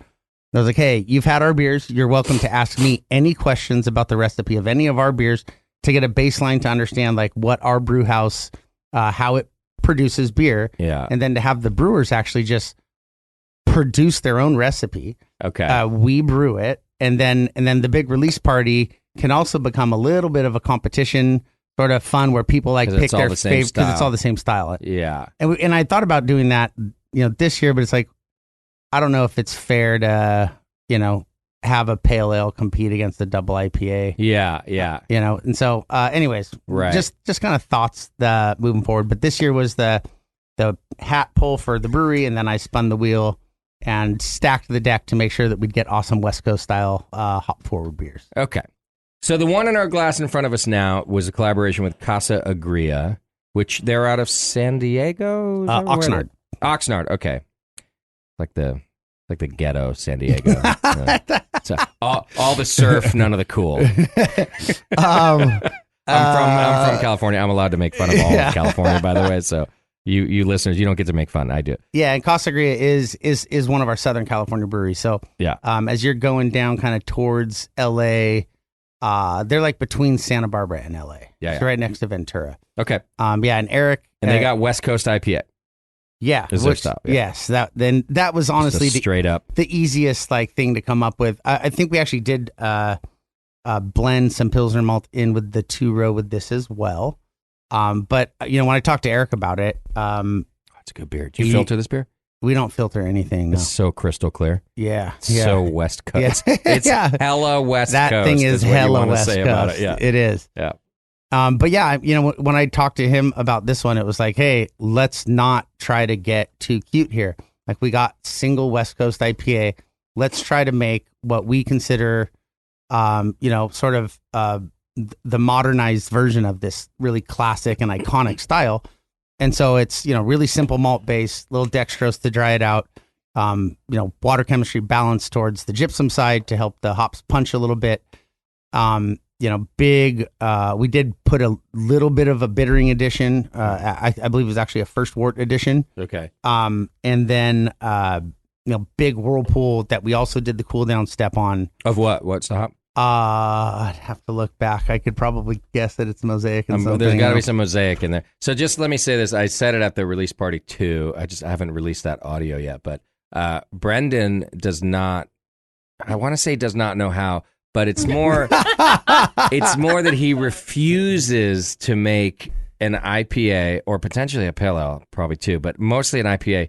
I was like, hey, you've had our beers. You're welcome to ask me any questions about the recipe of any of our beers to get a baseline to understand like what our brew house, how it produces beer. Yeah. And then to have the brewers actually just produce their own recipe. Okay. We brew it. And then the big release party can also become a little bit of a competition sort of fun where people like 'Cause pick it's all their the same favorite because it's style. all the same style. Yeah. And I thought about doing that, this year, but it's like, I don't know if it's fair to, have a pale ale compete against a double IPA. Yeah. And so, anyways, Right. just kind of thoughts moving forward. But this year was the hat pull for the brewery, and then I spun the wheel and stacked the deck to make sure that we'd get awesome West Coast style hop forward beers. Okay. So the one in our glass in front of us now was a collaboration with Casa Agria, which they're out of San Diego? Is that where Oxnard. Oxnard, okay. Like the ghetto San Diego. So all the surf, none of the cool. I'm from California. I'm allowed to make fun of all of California, by the way. So you listeners, you don't get to make fun. I do. Yeah, and Casa Agria is one of our Southern California breweries. So Yeah. as you're going down kind of towards LA, they're like between Santa Barbara and LA. Yeah, It's right next to Ventura. Okay. And Eric, And they got West Coast IPA. yeah, is their style, yeah. Yes, that was honestly Just straight up. the easiest thing to come up with. I think we actually did blend some Pilsner malt in with the 2-row with this as well. But when I talked to Eric about it, It's a good beer. Do you filter this beer? we don't filter anything. No. It's so crystal clear. Yeah, So West Coast. Yeah. It's Yeah. hella West that Coast. thing is what you hella wanna West say Coast. about it. Yeah. It is. Yeah. But yeah, when I talked to him about this one, it was like, hey, let's not try to get too cute here. Like, we got single West Coast IPA. Let's try to make what we consider, sort of the modernized version of this really classic and iconic style. And so it's, really simple malt base, little dextrose to dry it out. Water chemistry balanced towards the gypsum side to help the hops punch a little bit. We did put a little bit of a bittering addition. I believe it was actually a first wort addition. Okay. And then, big whirlpool that we also did the cool down step on. Of what? What's the hop? I'd have to look back. I could probably guess that it's Mosaic and something. There's got to be some Mosaic in there. So just let me say this. I said it at the release party too. I haven't released that audio yet, but Brendan does not, I want to say does not know how, but it's more that he refuses to make an IPA or potentially a pale ale, probably too, but mostly an IPA,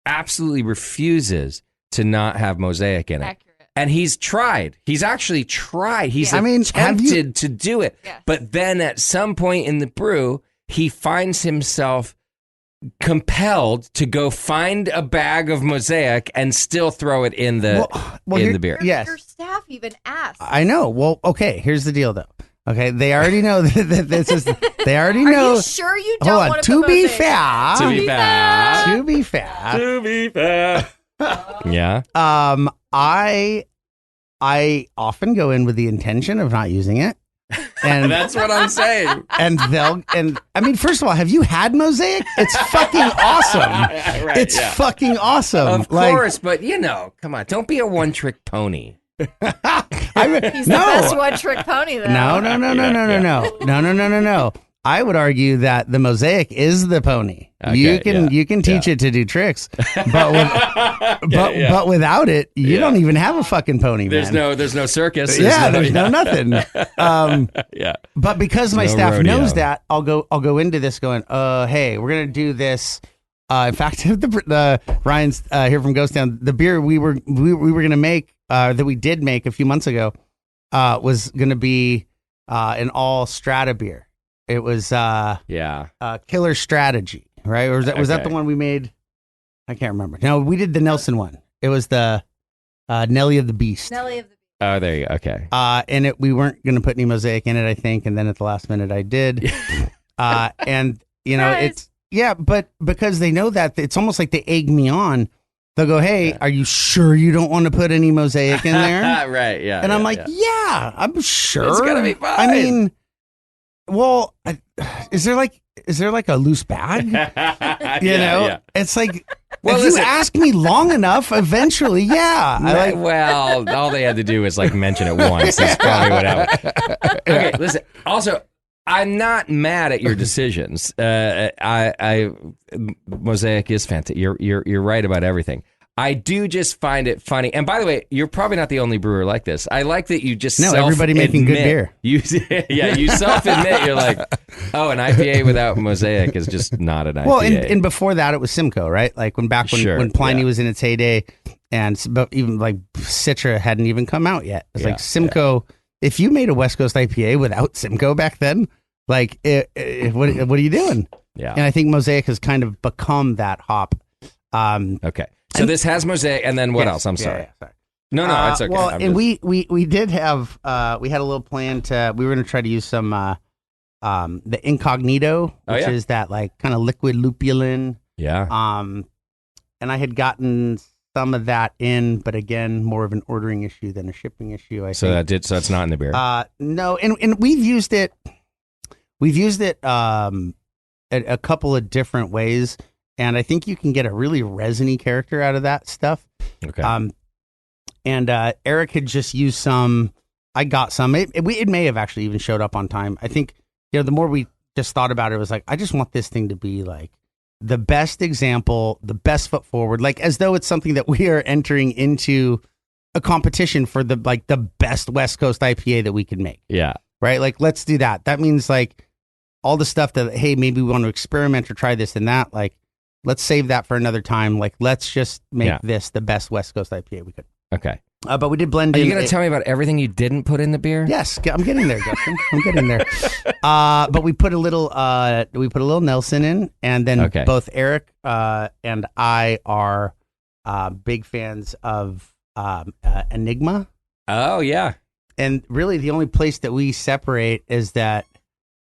absolutely refuses to not have Mosaic in it. Accurate. And he's tried. He's actually tried. He's Yeah. I mean, have you- attempted to do it. Yes. But then at some point in the brew, he finds himself compelled to go find a bag of Mosaic and still throw it in the here- beer. Yes. Your staff even asked. I know. Well, okay. Here's the deal, though. Okay, they already know that this is. They already Are know. you sure you don't Hold on. want To be Mosaic? fair. To be fair. To be fair. To be fair. Yeah. I often go in with the intention of not using it, and That's what I'm saying. I mean, first of all, have you had Mosaic? It's fucking awesome. Right, It's yeah. fucking awesome. Of course, but come on, don't be a one-trick pony. He's the best one-trick pony, though. No. I would argue that the Mosaic is the pony. Okay, you can teach it to do tricks, but without it, you don't even have a fucking pony, There's man. no circus. There's no nothing. Yeah. But because my No staff rodeo. knows that, I'll go into this going, hey, we're gonna do this. In fact, the Ryan's here from Ghost Town, the beer we were gonna make that we did make a few months ago was gonna be an all strata beer. It was Killer Strategy, right? Or was that the one we made? I can't remember. No, we did the Nelson one. It was the Nelly of the Beast. Nelly of the Oh, there you go. Okay. And we weren't going to put any Mosaic in it, I think. And then at the last minute I did. And Surprise. but because they know that, it's almost like they egg me on. They'll go, hey, are you sure you don't want to put any Mosaic in there? Right. Yeah. And I'm like, yeah, I'm sure. It's gonna be fine. I mean, well, is there like a loose bag? You know, it's like, Well, if listen. you ask me long enough, eventually, yeah. Well, all they had to do was mention it once. That's probably what happened. Okay, listen. Also, I'm not mad at your decisions. I Mosaic is fantastic. You're right about everything. I do just find it funny. And by the way, you're probably not the only brewer like this. I like that you just everybody making good beer. You self-admit. You're like, oh, an IPA without Mosaic is just not an IPA. Well, and before that, it was Simcoe, right? Like when Pliny was in its heyday, but even like Citra hadn't even come out yet. It's like Simcoe. Yeah. If you made a West Coast IPA without Simcoe back then, like, what are you doing? Yeah. And I think Mosaic has kind of become that hop. Okay. So this has Mosaic, and then what else? I'm sorry. Sorry. No, it's okay. Well, we did have we had a little plan we were going to try to use some the Incognito, which is that like kind of liquid lupulin. Yeah. And I had gotten some of that in, but again, more of an ordering issue than a shipping issue. So it's not in the beer. No, and we've used it. We've used it a couple of different ways. And I think you can get a really resiny character out of that stuff. Okay. And Eric had just used some. I got some. It may have actually even showed up on time. I think, the more we just thought about it, it was like, I just want this thing to be like the best example, the best foot forward, like as though it's something that we are entering into a competition for the best West Coast IPA that we can make. Yeah. Right. Like, let's do that. That means like all the stuff that, hey, maybe we want to experiment or try this and that. Like, let's save that for another time. Like, let's just make this the best West Coast IPA we could. Okay. But we did blend in. Are you going to tell me about everything you didn't put in the beer? Yes, I'm getting there, Justin. I'm getting there. But we put a little Nelson in, and then both Eric and I are big fans of Enigma. Oh yeah. And really, the only place that we separate is that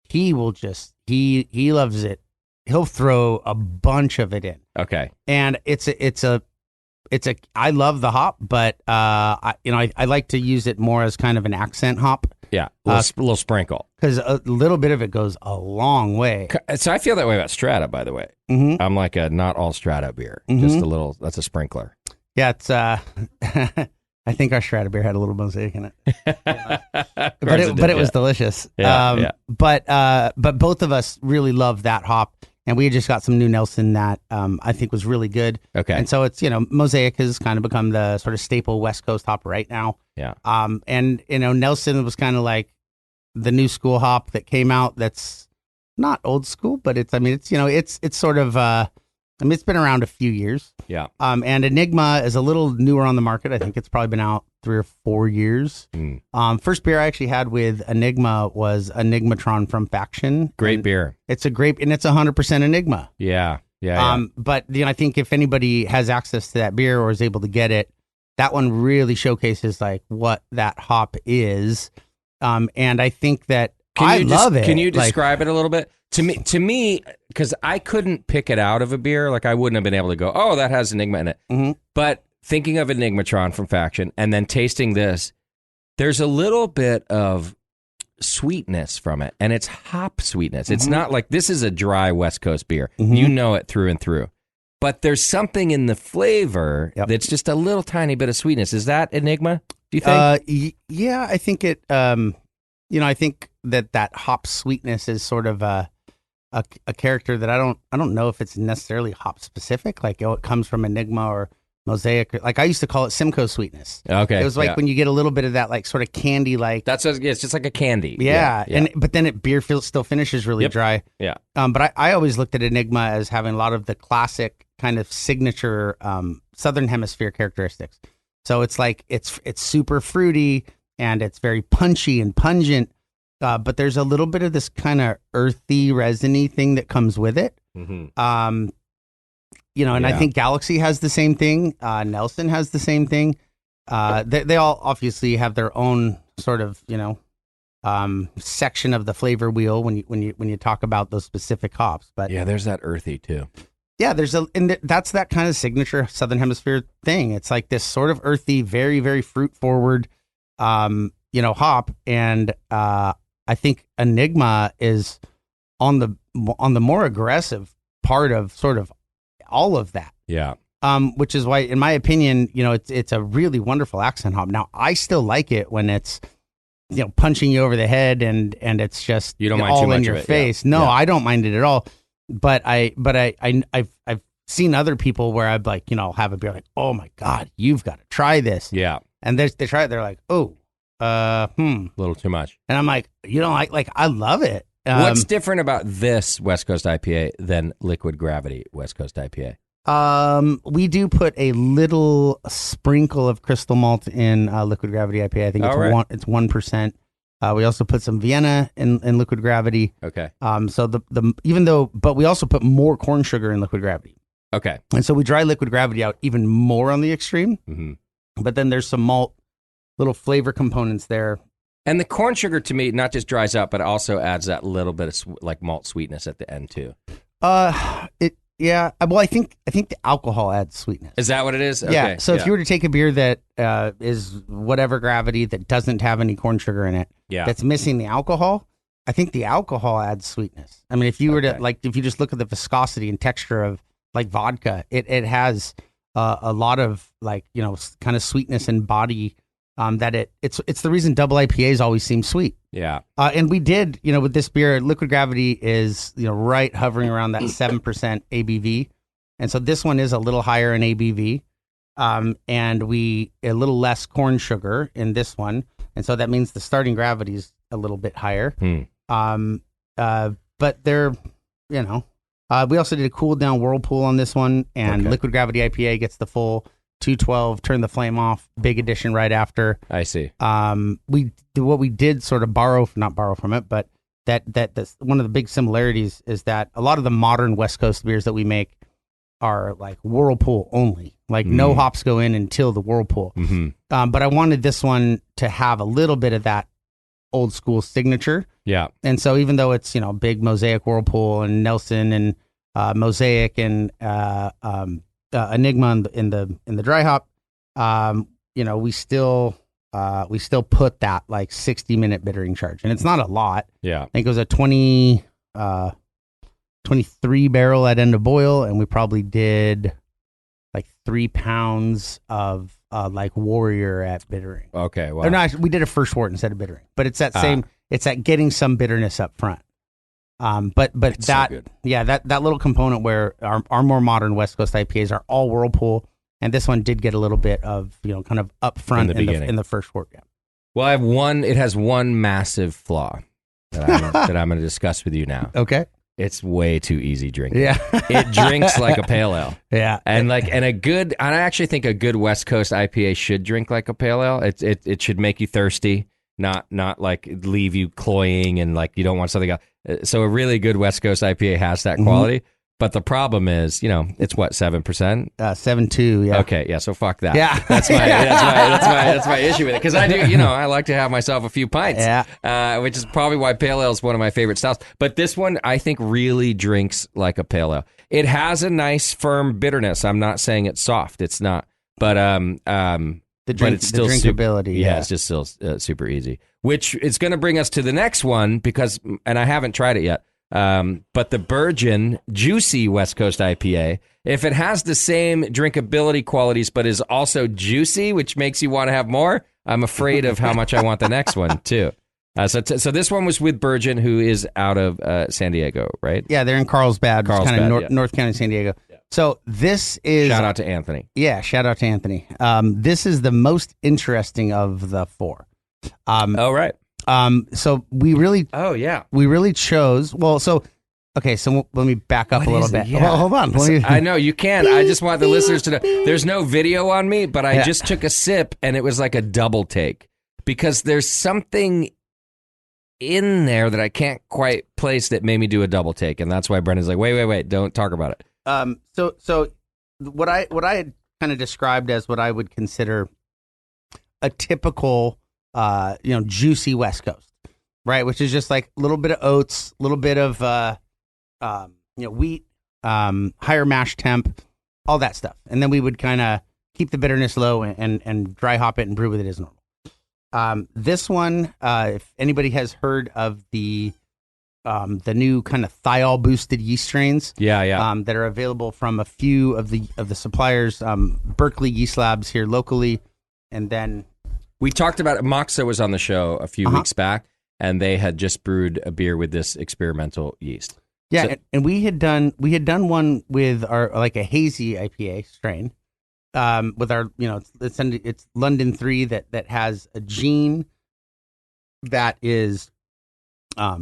he will just he loves it. He'll throw a bunch of it in. Okay. And it's a I love the hop, but I like to use it more as kind of an accent hop. Yeah, a little sprinkle, because a little bit of it goes a long way. So I feel that way about Strata, by the way. Mm-hmm. I'm like a not all Strata beer, just a little. That's a sprinkler. Yeah, it's. I think our Strata beer had a little Mosaic in it, but it was delicious. Yeah, But both of us really love that hop. And we had just got some new Nelson that I think was really good. Okay. And so it's, Mosaic has kind of become the sort of staple West Coast hop right now. Yeah. And, Nelson was kind of like the new school hop that came out that's not old school, but it's sort of, it's been around a few years. Yeah. And Enigma is a little newer on the market. I think it's probably been out 3 or 4 years. First beer I actually had with Enigma was Enigmatron from Faction. Great beer. It's and it's 100% Enigma. Yeah. But I think if anybody has access to that beer or is able to get it, that one really showcases like what that hop is. And I think that I love it. Can you describe it a little bit? To me, because I couldn't pick it out of a beer, like I wouldn't have been able to go, oh, that has Enigma in it. Mm-hmm. But thinking of Enigmatron from Faction and then tasting this, there's a little bit of sweetness from it, and it's hop sweetness. It's not like this is a dry West Coast beer. You know it through and through. But there's something in the flavor that's just a little tiny bit of sweetness. Is that Enigma, do you think? Yeah, I think it, I think that hop sweetness is sort of a character that I don't know if it's necessarily hop specific, like it comes from Enigma or Mosaic. Like I used to call it Simcoe sweetness. Okay, it was like when you get a little bit of that like sort of candy, like it's just like a candy. Yeah. But then beer still finishes really dry. Yeah. But I always looked at Enigma as having a lot of the classic kind of signature Southern Hemisphere characteristics. So it's like it's super fruity and it's very punchy and pungent. But there's a little bit of this kind of earthy, resiny thing that comes with it. Mm-hmm. And I think Galaxy has the same thing. Nelson has the same thing. They all obviously have their own sort of, section of the flavor wheel when you talk about those specific hops. But yeah, there's that earthy too. Yeah, that's that kind of signature Southern Hemisphere thing. It's like this sort of earthy, very, very fruit forward, hop. And I think Enigma is on the more aggressive part of sort of all of that. Yeah. Which is why, in my opinion, it's a really wonderful accent hop. Now, I still like it when it's, punching you over the head and it's just you don't mind all too much in your of it, face. yeah. No, yeah. I don't mind it at all. But I've seen other people where I'd like, have a beer like, oh my God, you've got to try this. Yeah. And they try it. They're like, oh, A little too much. And I'm like, I love it. What's different about this West Coast IPA than Liquid Gravity West Coast IPA? We do put a little sprinkle of crystal malt in Liquid Gravity IPA. I think it's 1%. We also put some Vienna in Liquid Gravity. Okay. So but we also put more corn sugar in Liquid Gravity. Okay. And so we dry Liquid Gravity out even more on the extreme. Mm-hmm. But then there's some malt, little flavor components there. And the corn sugar to me not just dries out, but also adds that little bit of like malt sweetness at the end too. Yeah. Well, I think the alcohol adds sweetness. Is that what it is? Okay. Yeah. So if you were to take a beer that is whatever gravity that doesn't have any corn sugar in it, that's missing the alcohol, I think the alcohol adds sweetness. I mean, if you were to if you just look at the viscosity and texture of like vodka, it has a lot of kind of sweetness and body. That it's the reason double IPAs always seem sweet. Yeah. And we did, with this beer, Liquid Gravity is, right hovering around that 7% ABV. And so this one is a little higher in ABV. And a little less corn sugar in this one. And so that means the starting gravity is a little bit higher. But they're, we also did a cool down whirlpool on this one, and Liquid Gravity IPA gets the full 212, turn the flame off, big edition right after. I see. We did sort of not borrow from it, but that's one of the big similarities is that a lot of the modern West Coast beers that we make are like whirlpool only, like no hops go in until the whirlpool. Mm-hmm. But I wanted this one to have a little bit of that old school signature. Yeah. And so even though it's, big Mosaic whirlpool and Nelson and Mosaic and Enigma in the dry hop, we still put that like 60-minute bittering charge, and it's not a lot. Yeah, I think it was a 23 barrel at end of boil, and we probably did like 3 pounds of like Warrior at bittering. Okay, wow. Or no, we did a first wort instead of bittering, but it's that getting some bitterness up front. But it's that so that little component where our more modern West Coast IPAs are all whirlpool, and this one did get a little bit of kind of up front in the first wort. Yeah. Well, it has one massive flaw that I'm going to discuss with you now. Okay. It's way too easy drinking. Yeah. It drinks like a pale ale. Yeah. And I actually think a good West Coast IPA should drink like a pale ale. It should make you thirsty, not like leave you cloying and like you don't want something else. So a really good West Coast IPA has that quality. Mm-hmm. But the problem is, it's what, 7%? 7.2, yeah. Okay, yeah, so fuck that. Yeah. That's my issue with it. Because I do, I like to have myself a few pints. Yeah. Which is probably why pale ale is one of my favorite styles. But this one, I think, really drinks like a pale ale. It has a nice, firm bitterness. I'm not saying it's soft. It's not. But it's still the drinkability. It's just still super easy. Which is going to bring us to the next one and I haven't tried it yet. But the Burgeon Juicy West Coast IPA, if it has the same drinkability qualities but is also juicy, which makes you want to have more, I'm afraid of how much I want the next one too. So this one was with Burgeon, who is out of San Diego, right? Yeah, they're in Carlsbad, kind of North County, San Diego. Yeah. So this is shout out to Anthony. Yeah, shout out to Anthony. This is the most interesting of the four. Right. So we really chose, so let me back up a little bit. Yeah. Well, hold on. I know you can. I just want the listeners to know there's no video on me, but I just took a sip and it was like a double take because there's something in there that I can't quite place that made me do a double take. And that's why Brendan's like, wait, don't talk about it. So what I had kind of described as what I would consider a typical juicy West Coast, right? Which is just like a little bit of oats, a little bit of, wheat, higher mash temp, all that stuff. And then we would kind of keep the bitterness low and dry hop it and brew with it as normal. This one, if anybody has heard of the new kind of thiol boosted yeast strains, that are available from a few of the suppliers, Berkeley Yeast Labs here locally, and then we talked about it. Moxa was on the show a few weeks back, and they had just brewed a beer with this experimental yeast. Yeah, So- and we had done one with our like a hazy IPA strain, with our it's London 3 that has a gene that is, let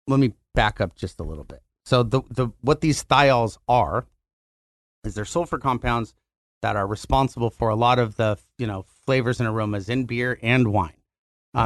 me back up just a little bit. So the what these thiols are is they're sulfur compounds that are responsible for a lot of the flavors and aromas in beer and wine.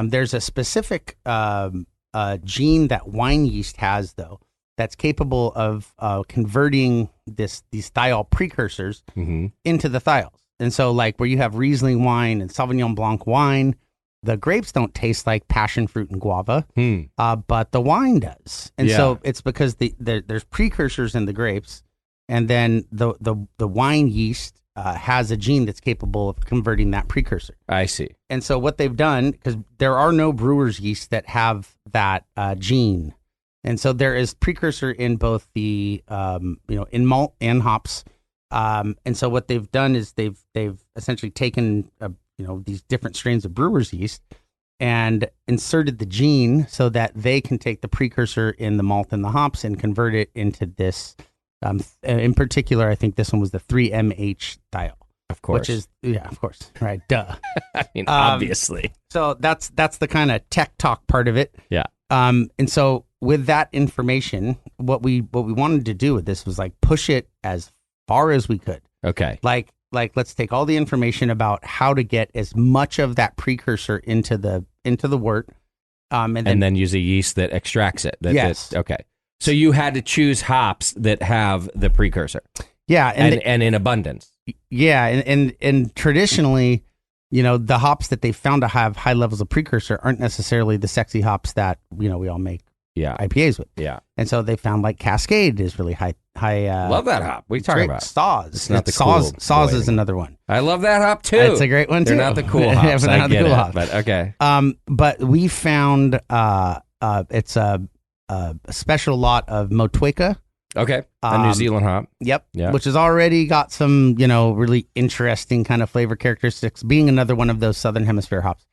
There's a specific gene that wine yeast has, though, that's capable of converting these thiol precursors into the thiols. And so, like where you have Riesling wine and Sauvignon Blanc wine, the grapes don't taste like passion fruit and guava, but the wine does. And so it's because there's precursors in the grapes, and then the wine yeast has a gene that's capable of converting that precursor. I see. And so what they've done, because there are no brewer's yeast that have that gene, and so there is precursor in both the in malt and hops. And so what they've done is they've essentially taken these different strains of brewer's yeast and inserted the gene so that they can take the precursor in the malt and the hops and convert it into this. In particular, I think this one was the 3MH thiol. Of course. Which is, of course. Right. Duh. I mean, obviously. So that's the kind of tech talk part of it. Yeah. And so with that information, what we wanted to do with this was like push it as far as we could. Okay. Like let's take all the information about how to get as much of that precursor into the wort. And then use a yeast that extracts it. Yes. Okay. So you had to choose hops that have the precursor. Yeah. And in abundance. Yeah. And traditionally, the hops that they found to have high levels of precursor aren't necessarily the sexy hops that, we all make IPAs with. Yeah. And so they found like Cascade is really high. Love that hop. What are you talking about? Saaz. It's not the cool Saaz boy is another one. I love that hop too. It's a great one too. They're not the cool hops. They're I not the get cool it. hops. But okay. But we found it's a special lot of Motueka. Okay. A New Zealand hop. Yep. Yeah. Which has already got some, really interesting kind of flavor characteristics, being another one of those Southern Hemisphere hops.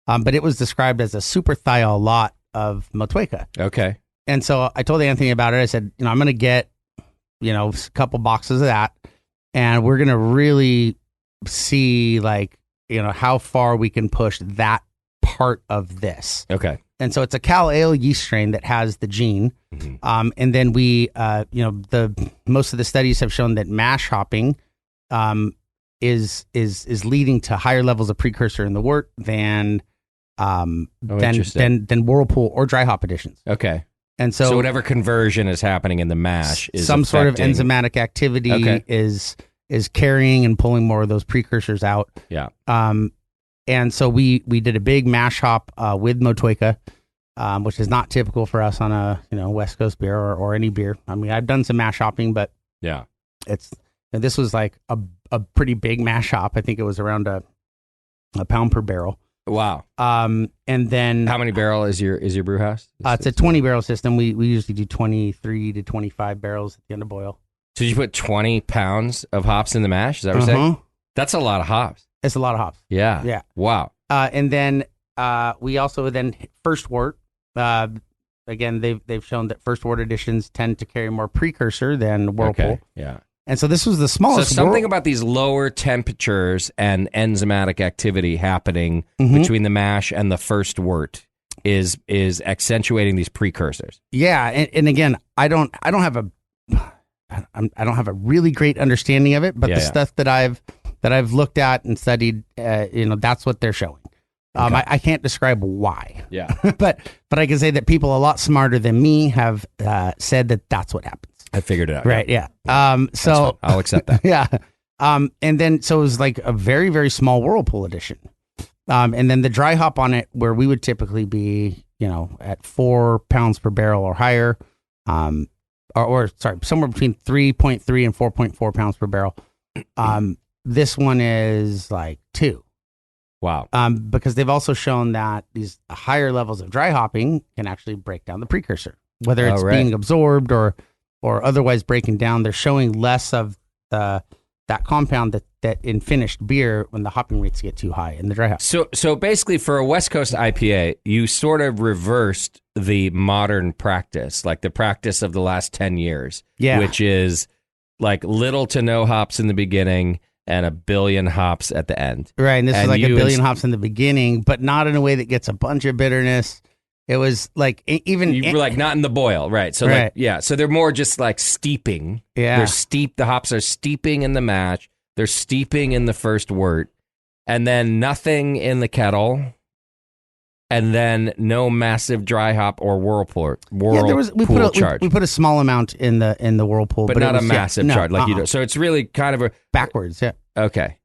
But it was described as a super thiol lot of Motueka. Okay. And so I told Anthony about it. I said, I'm going to get, a couple boxes of that, and we're going to really see how far we can push that part of this. Okay. And so it's a Cal Ale yeast strain that has the gene. And then we, most of the studies have shown that mash hopping is leading to higher levels of precursor in the wort than Whirlpool or dry hop additions. Okay. And so whatever conversion is happening in the mash is some sort of affecting- enzymatic activity is carrying and pulling more of those precursors out. Yeah. And so we did a big mash hop with Motueka, which is not typical for us on a West Coast beer or any beer. I mean, I've done some mash hopping, but this was like a pretty big mash hop. I think it was around a pound per barrel. Wow. And then How many barrel is your brew house? it's a 20 barrel system. We usually do 23 to 25 barrels at the end of boil. So you put 20 pounds of hops in the mash? Is that what you're saying? That's a lot of hops. It's a lot of hops. Yeah. Yeah. Wow. And then we also hit first wort. Again, they've shown that first wort additions tend to carry more precursor than Whirlpool. Okay. Yeah. And so this was the So smallest. something about these lower temperatures and enzymatic activity happening Mhm. between the mash and the first wort is accentuating these precursors. Yeah, and again, I don't have a really great understanding of it, but the stuff that I've looked at and studied, that's what they're showing. Okay. I can't describe why. Yeah. but I can say that people a lot smarter than me have said that that's what happens. I figured it out. Right. Yeah. That's fine. I'll accept that. Yeah. And then so it was like a very, very small Whirlpool edition. And then the dry hop on it, where we would typically be, at 4 pounds per barrel or higher, or somewhere between 3.3 and 4.4 pounds per barrel. This one is like 2. Wow. Because they've also shown that these higher levels of dry hopping can actually break down the precursor, whether it's being absorbed or otherwise breaking down. They're showing less of that compound in finished beer when the hopping rates get too high in the dry hop. So basically, for a West Coast IPA, you sort of reversed the modern practice, like the practice of the last 10 years, which is like little to no hops in the beginning and a billion hops at the end. Right, and this is like a billion hops in the beginning, but not in a way that gets a bunch of bitterness. It was like even you were like not in the boil, right? So right. So they're more just like steeping. Yeah, the hops are steeping in the mash. They're steeping in the first wort, and then nothing in the kettle, and then no massive dry hop or whirlpool. We put a small amount in the whirlpool, but not a massive charge like you do. So it's really kind of a backwards, yeah. Okay,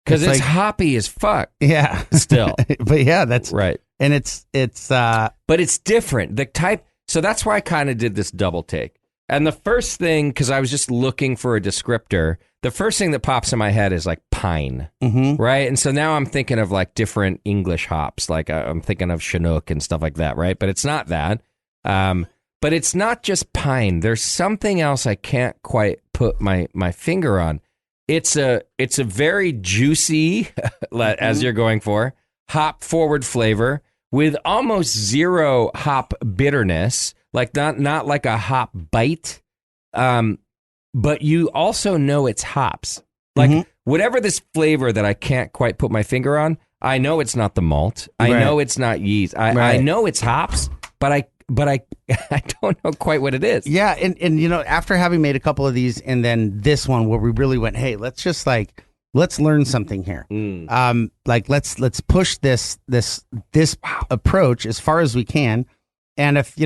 because it's like, hoppy as fuck. Yeah, still, but yeah, that's right. And it's but it's different. The type. So that's why I kind of did this double take. And the first thing, because I was just looking for a descriptor, the first thing that pops in my head is like pine, right? And so now I'm thinking of like different English hops, like I'm thinking of Chinook and stuff like that, right? But it's not that. But it's not just pine. There's something else I can't quite put my finger on. It's a very juicy, as you're going for, hop forward flavor with almost zero hop bitterness, like not like a hop bite. But you also know it's hops. Like whatever this flavor that I can't quite put my finger on, I know it's not the malt. I know it's not yeast. I know it's hops, but I don't know quite what it is. Yeah, and you know, after having made a couple of these and then this one where we really went, hey, let's learn something here. Like let's push this approach as far as we can. And if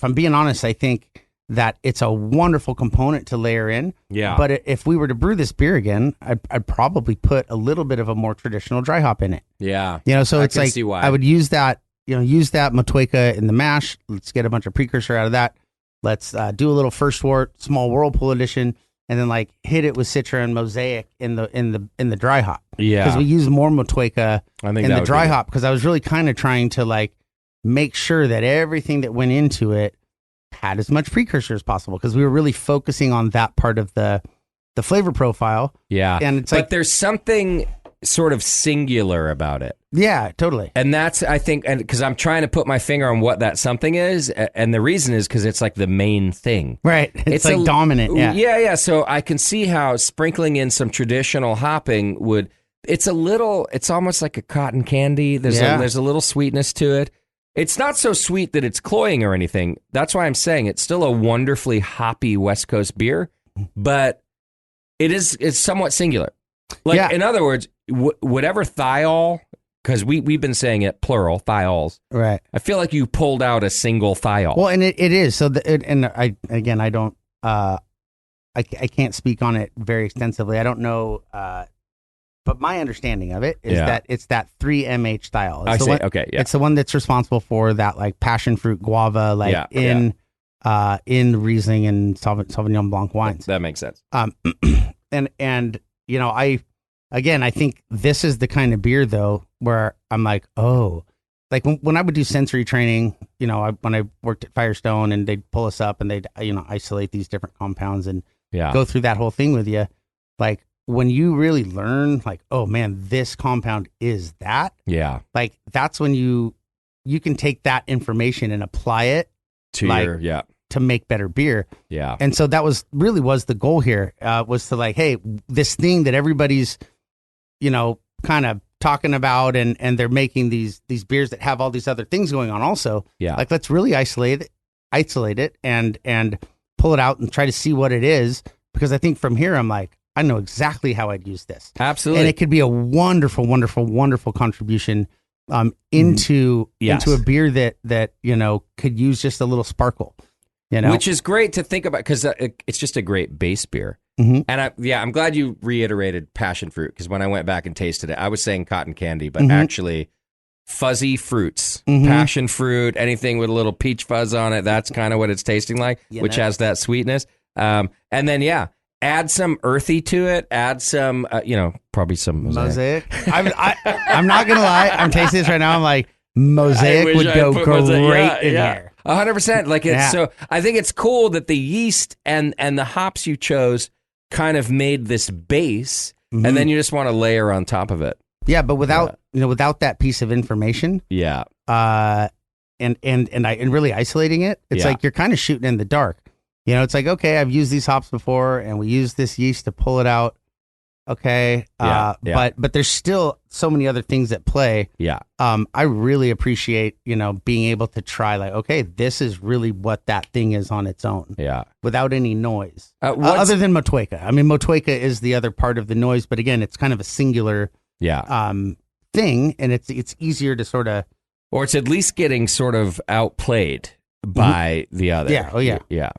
I'm being honest, I think that it's a wonderful component to layer in. Yeah. But if we were to brew this beer again, I'd probably put a little bit of a more traditional dry hop in it. Yeah. So it's like I would use that Motueka in the mash. Let's get a bunch of precursor out of that. Let's do a little first wort, small whirlpool edition, and then like hit it with Citra and Mosaic in the dry hop. Yeah. Because we use more Motueka in the dry hop because I was really kind of trying to like make sure that everything that went into it had as much precursor as possible because we were really focusing on that part of the flavor profile. Yeah. And it's but there's something sort of singular about it. Yeah, totally. And that's, I think, and because I'm trying to put my finger on what that something is, and the reason is because it's like the main thing. Right. It's like dominant. Yeah. Yeah. So I can see how sprinkling in some traditional hopping would, it's almost like a cotton candy. There's a little sweetness to it. It's not so sweet that it's cloying or anything. That's why I'm saying it's still a wonderfully hoppy West Coast beer, but it's somewhat singular. Like, in other words, whatever thiol, because we've been saying it plural, thiols. Right. I feel like you pulled out a single thiol. Well, and it is. So, I don't, I can't speak on it very extensively. I don't know, but my understanding of it is that it's that 3MH thiol. It's the one that's responsible for that like passion fruit guava, like in Riesling and Sauvignon Blanc wines. That makes sense. And I think this is the kind of beer though where I'm like, oh, like when I would do sensory training, when I worked at Firestone and they'd pull us up and they'd isolate these different compounds and go through that whole thing with you, like. When you really learn, like, oh man, this compound is that. Yeah. Like that's when you can take that information and apply it to make better beer. Yeah. And so that was the goal here, was to like, hey, this thing that everybody's, kind of talking about and they're making these beers that have all these other things going on also. Yeah. Like let's really isolate it and pull it out and try to see what it is. Because I think from here I'm like, I know exactly how I'd use this. Absolutely. And it could be a wonderful, wonderful, wonderful contribution into a beer that could use just a little sparkle. Which is great to think about because it's just a great base beer. Mm-hmm. And I'm glad you reiterated passion fruit because when I went back and tasted it, I was saying cotton candy, but actually fuzzy fruits, passion fruit, anything with a little peach fuzz on it. That's kind of what it's tasting like, which has that sweetness. And then, add some earthy to it. Add some, probably some mosaic. I'm not gonna lie. I'm tasting this right now. I'm like, mosaic would go great in here. 100%. Like it's so. I think it's cool that the yeast and the hops you chose kind of made this base. Mhm. and then you just want to layer on top of it. Yeah, but without without that piece of information, Yeah. and really isolating it, it's Yeah. like you're kind of shooting in the dark. You know, it's like, okay, I've used these hops before, and we use this yeast to pull it out. Okay, Yeah, yeah. but there's still so many other things at play. Yeah. I really appreciate being able to try, like, okay, this is really what that thing is on its own, Yeah. without any noise, What's- other than Motueka. I mean, Motueka is the other part of the noise, but again, it's kind of a singular Yeah. thing, and it's easier to sort of. Or it's at least getting sort of outplayed by the other. Yeah. Oh, yeah. Yeah.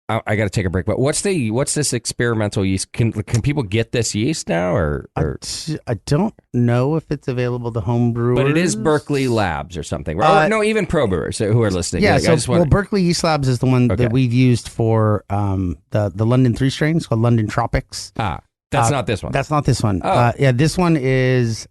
I got to take a break. But what's this experimental yeast? Can people get this yeast now, or I don't know if it's available to home brewers, but it is Berkeley Labs or something. Or no, even pro brewers who are listening. Yeah, Like, I just want Berkeley Yeast Labs is the one Okay. that we've used for the London 3 strain. It's called London Tropics. that's not this one. That's not this one. Oh. This one is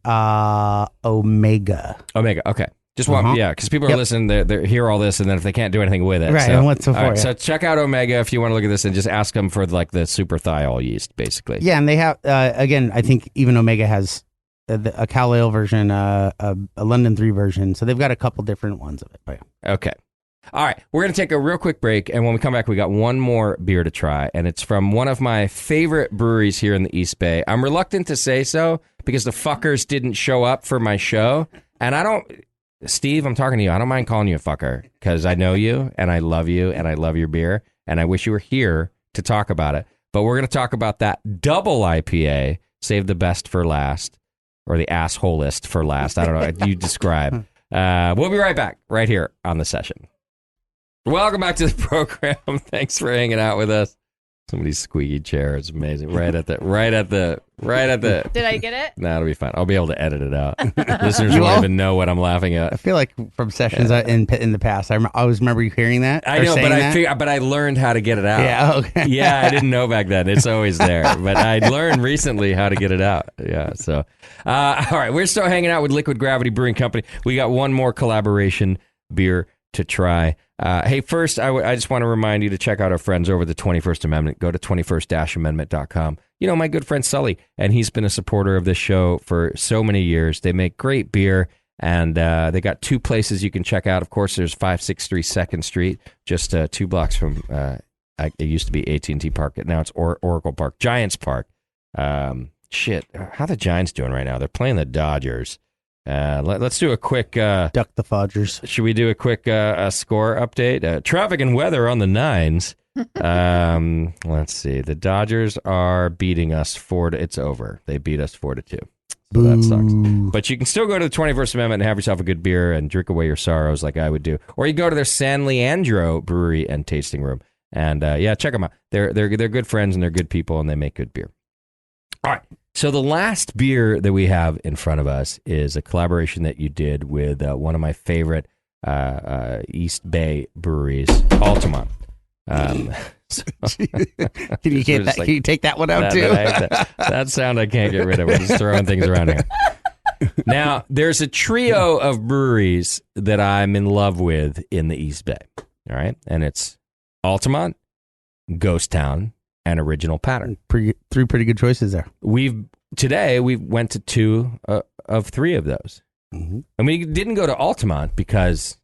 Omega. Omega. Okay. Just want, Uh-huh. because people are listening, they hear all this, and then if they can't do anything with it, Right, So, and what's the all right, for, yeah. so check out Omega if you want to look at this, and just ask them for like the super thiol yeast, basically. Yeah, and they have again. I think even Omega has a Cal Ale version, a London 3 version. So they've got a couple different ones of it. But yeah. Okay. All right. We're going to take a real quick break. And when we come back, we got one more beer to try. And it's from one of my favorite breweries here in the East Bay. I'm reluctant to say so because the fuckers didn't show up for my show. And Steve, I'm talking to you. I don't mind calling you a fucker because I know you and I love you and I love your beer. And I wish you were here to talk about it. But we're going to talk about that double IPA, save the best for last, or the assholest for last. I don't know. You describe. We'll be right back right here on The Session. Welcome back to the program. Thanks for hanging out with us. Somebody's squeaky chair is amazing. Right at the. Did I get it? Nah, it'll be fine. I'll be able to edit it out. Listeners won't even know what I'm laughing I at. feel like from sessions in the past, I always remember you hearing that. I or know, saying but that. I learned how to get it out. Yeah. Okay. Yeah, I didn't know back then. It's always there, but I learned recently how to get it out. Yeah. So, all right, we're still hanging out with Liquid Gravity Brewing Company. We got one more collaboration beer to try. Hey, first, I just want to remind you to check out our friends over at the 21st Amendment. Go to 21st-amendment.com. You know, my good friend Sully, and he's been a supporter of this show for so many years. They make great beer, and they got two places you can check out. Of course, there's 563 2nd Street, just 2 blocks from, it used to be AT&T Park. Now it's Oracle Park, Giants Park. Shit, how the Giants doing right now? They're playing the Dodgers. Let's do a quick Duck the Fodgers. should we do a quick score update? Traffic and weather on the 9s. Let's see. The Dodgers are beating us 4-2. It's over. They beat us 4-2. So that sucks. But you can still go to the 21st Amendment and have yourself a good beer and drink away your sorrows like I would do. Or you go to their San Leandro Brewery and Tasting Room. And check them out. They're good friends and they're good people and they make good beer. All right. So the last beer that we have in front of us is a collaboration that you did with one of my favorite East Bay breweries, Altamont. Can you take that one out too? That sound I can't get rid of. We're just throwing things around here. Now, there's a trio of breweries that I'm in love with in the East Bay. All right. And it's Altamont, Ghost Town, and Original Pattern. Three pretty good choices there. Today we went to 2 of 3 of those. Mm-hmm. And we didn't go to Altamont because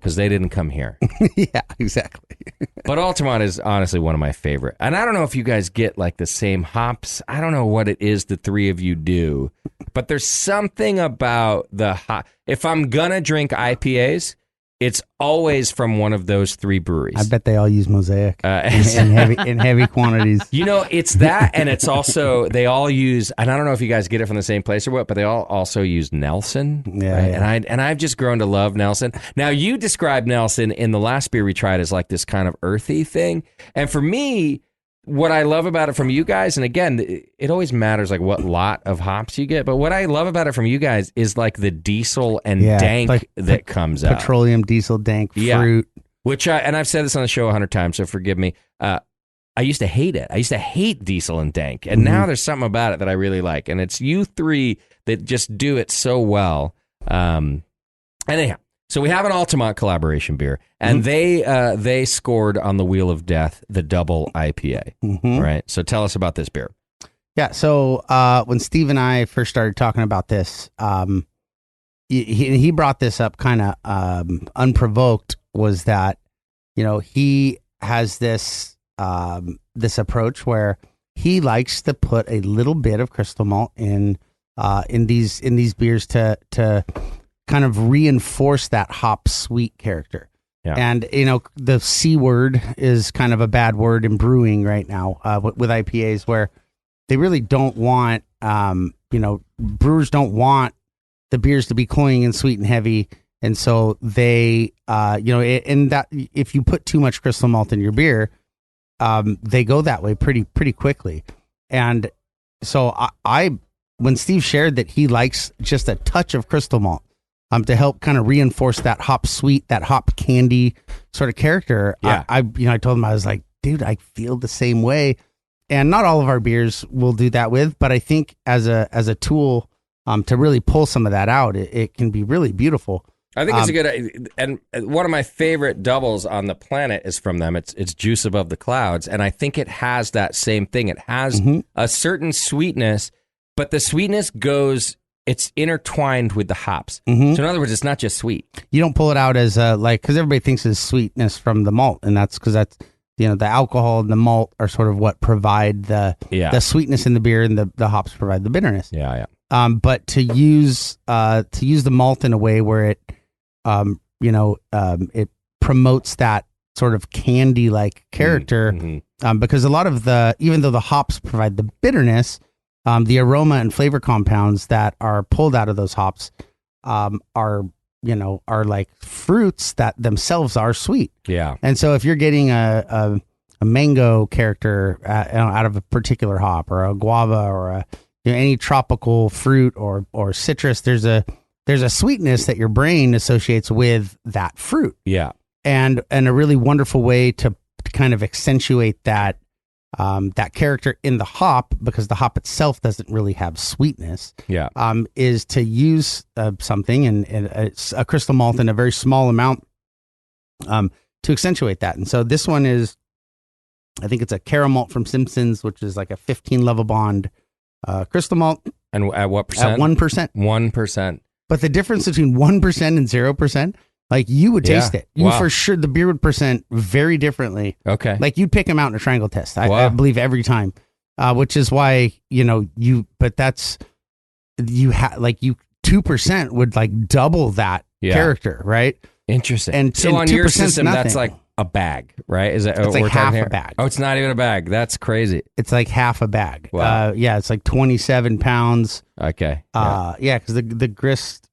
they didn't come here. Yeah, exactly. But Altamont is honestly one of my favorite. And I don't know if you guys get like the same hops. I don't know what it is the 3 of you do. But there's something about the hop. If I'm going to drink IPAs, it's always from one of those 3 breweries. I bet they all use Mosaic in heavy quantities. You know, it's that, and it's also, they all use, and I don't know if you guys get it from the same place or what, but they all also use Nelson. Yeah, right? yeah. And I've just grown to love Nelson. Now, you described Nelson in the last beer we tried as like this kind of earthy thing. And for me, what I love about it from you guys, and again, it always matters like what lot of hops you get, but what I love about it from you guys is like the diesel and dank like that comes out. Petroleum, diesel, dank, fruit. Which and I've said this on the show 100 times, so forgive me. I used to hate it. I used to hate diesel and dank, and now there's something about it that I really like, and it's you 3 that just do it so well. And anyhow, so we have an Altamont collaboration beer, and they scored on the Wheel of Death the double IPA. Right. So tell us about this beer. Yeah. So when Steve and I first started talking about this, he brought this up kind of unprovoked. Was that he has this this approach where he likes to put a little bit of crystal malt in these beers to kind of reinforce that hop sweet character. Yeah. And the C word is kind of a bad word in brewing right now with IPAs, where they really don't want brewers don't want the beers to be cloying and sweet and heavy, and so they and that if you put too much crystal malt in your beer, they go that way pretty quickly. And so I when Steve shared that he likes just a touch of crystal malt to help kind of reinforce that hop sweet, that hop candy sort of character. Yeah. I told him, I was like, dude, I feel the same way. And not all of our beers will do that with, but I think as a tool to really pull some of that out, it can be really beautiful. I think it's a good, and one of my favorite doubles on the planet is from them. It's Juice Above the Clouds, and I think it has that same thing. It has a certain sweetness, but the sweetness it's intertwined with the hops. So in other words, it's not just sweet. You don't pull it out as because everybody thinks it's sweetness from the malt, and that's because that's the alcohol and the malt are sort of what provide the sweetness in the beer, and the hops provide the bitterness. Yeah. But to use the malt in a way where it it promotes that sort of candy like character, because a lot of even though the hops provide the bitterness, the aroma and flavor compounds that are pulled out of those hops are like fruits that themselves are sweet. Yeah. And so if you're getting a mango character out of a particular hop, or a guava, or any tropical fruit or citrus, there's a sweetness that your brain associates with that fruit. Yeah. And a really wonderful way to kind of accentuate that character in the hop, because the hop itself doesn't really have sweetness. Yeah. Is to use something and it's a crystal malt in a very small amount to accentuate that. And so this one is, I think it's a caramel malt from Simpson's, which is like a 15 level bond crystal malt. And at what percent? At 1%. 1%. But the difference between 1% and 0%, like you would taste it. You for sure, the beer would present very differently. Okay. Like you'd pick them out in a triangle test. I believe every time, which is why, but that's, 2% would like double that character, right? Interesting. And so on your system, nothing. that's like a bag, right? Is it? It's like half a bag. Oh, it's not even a bag. That's crazy. It's like half a bag. Wow. It's like 27 pounds. Okay. Because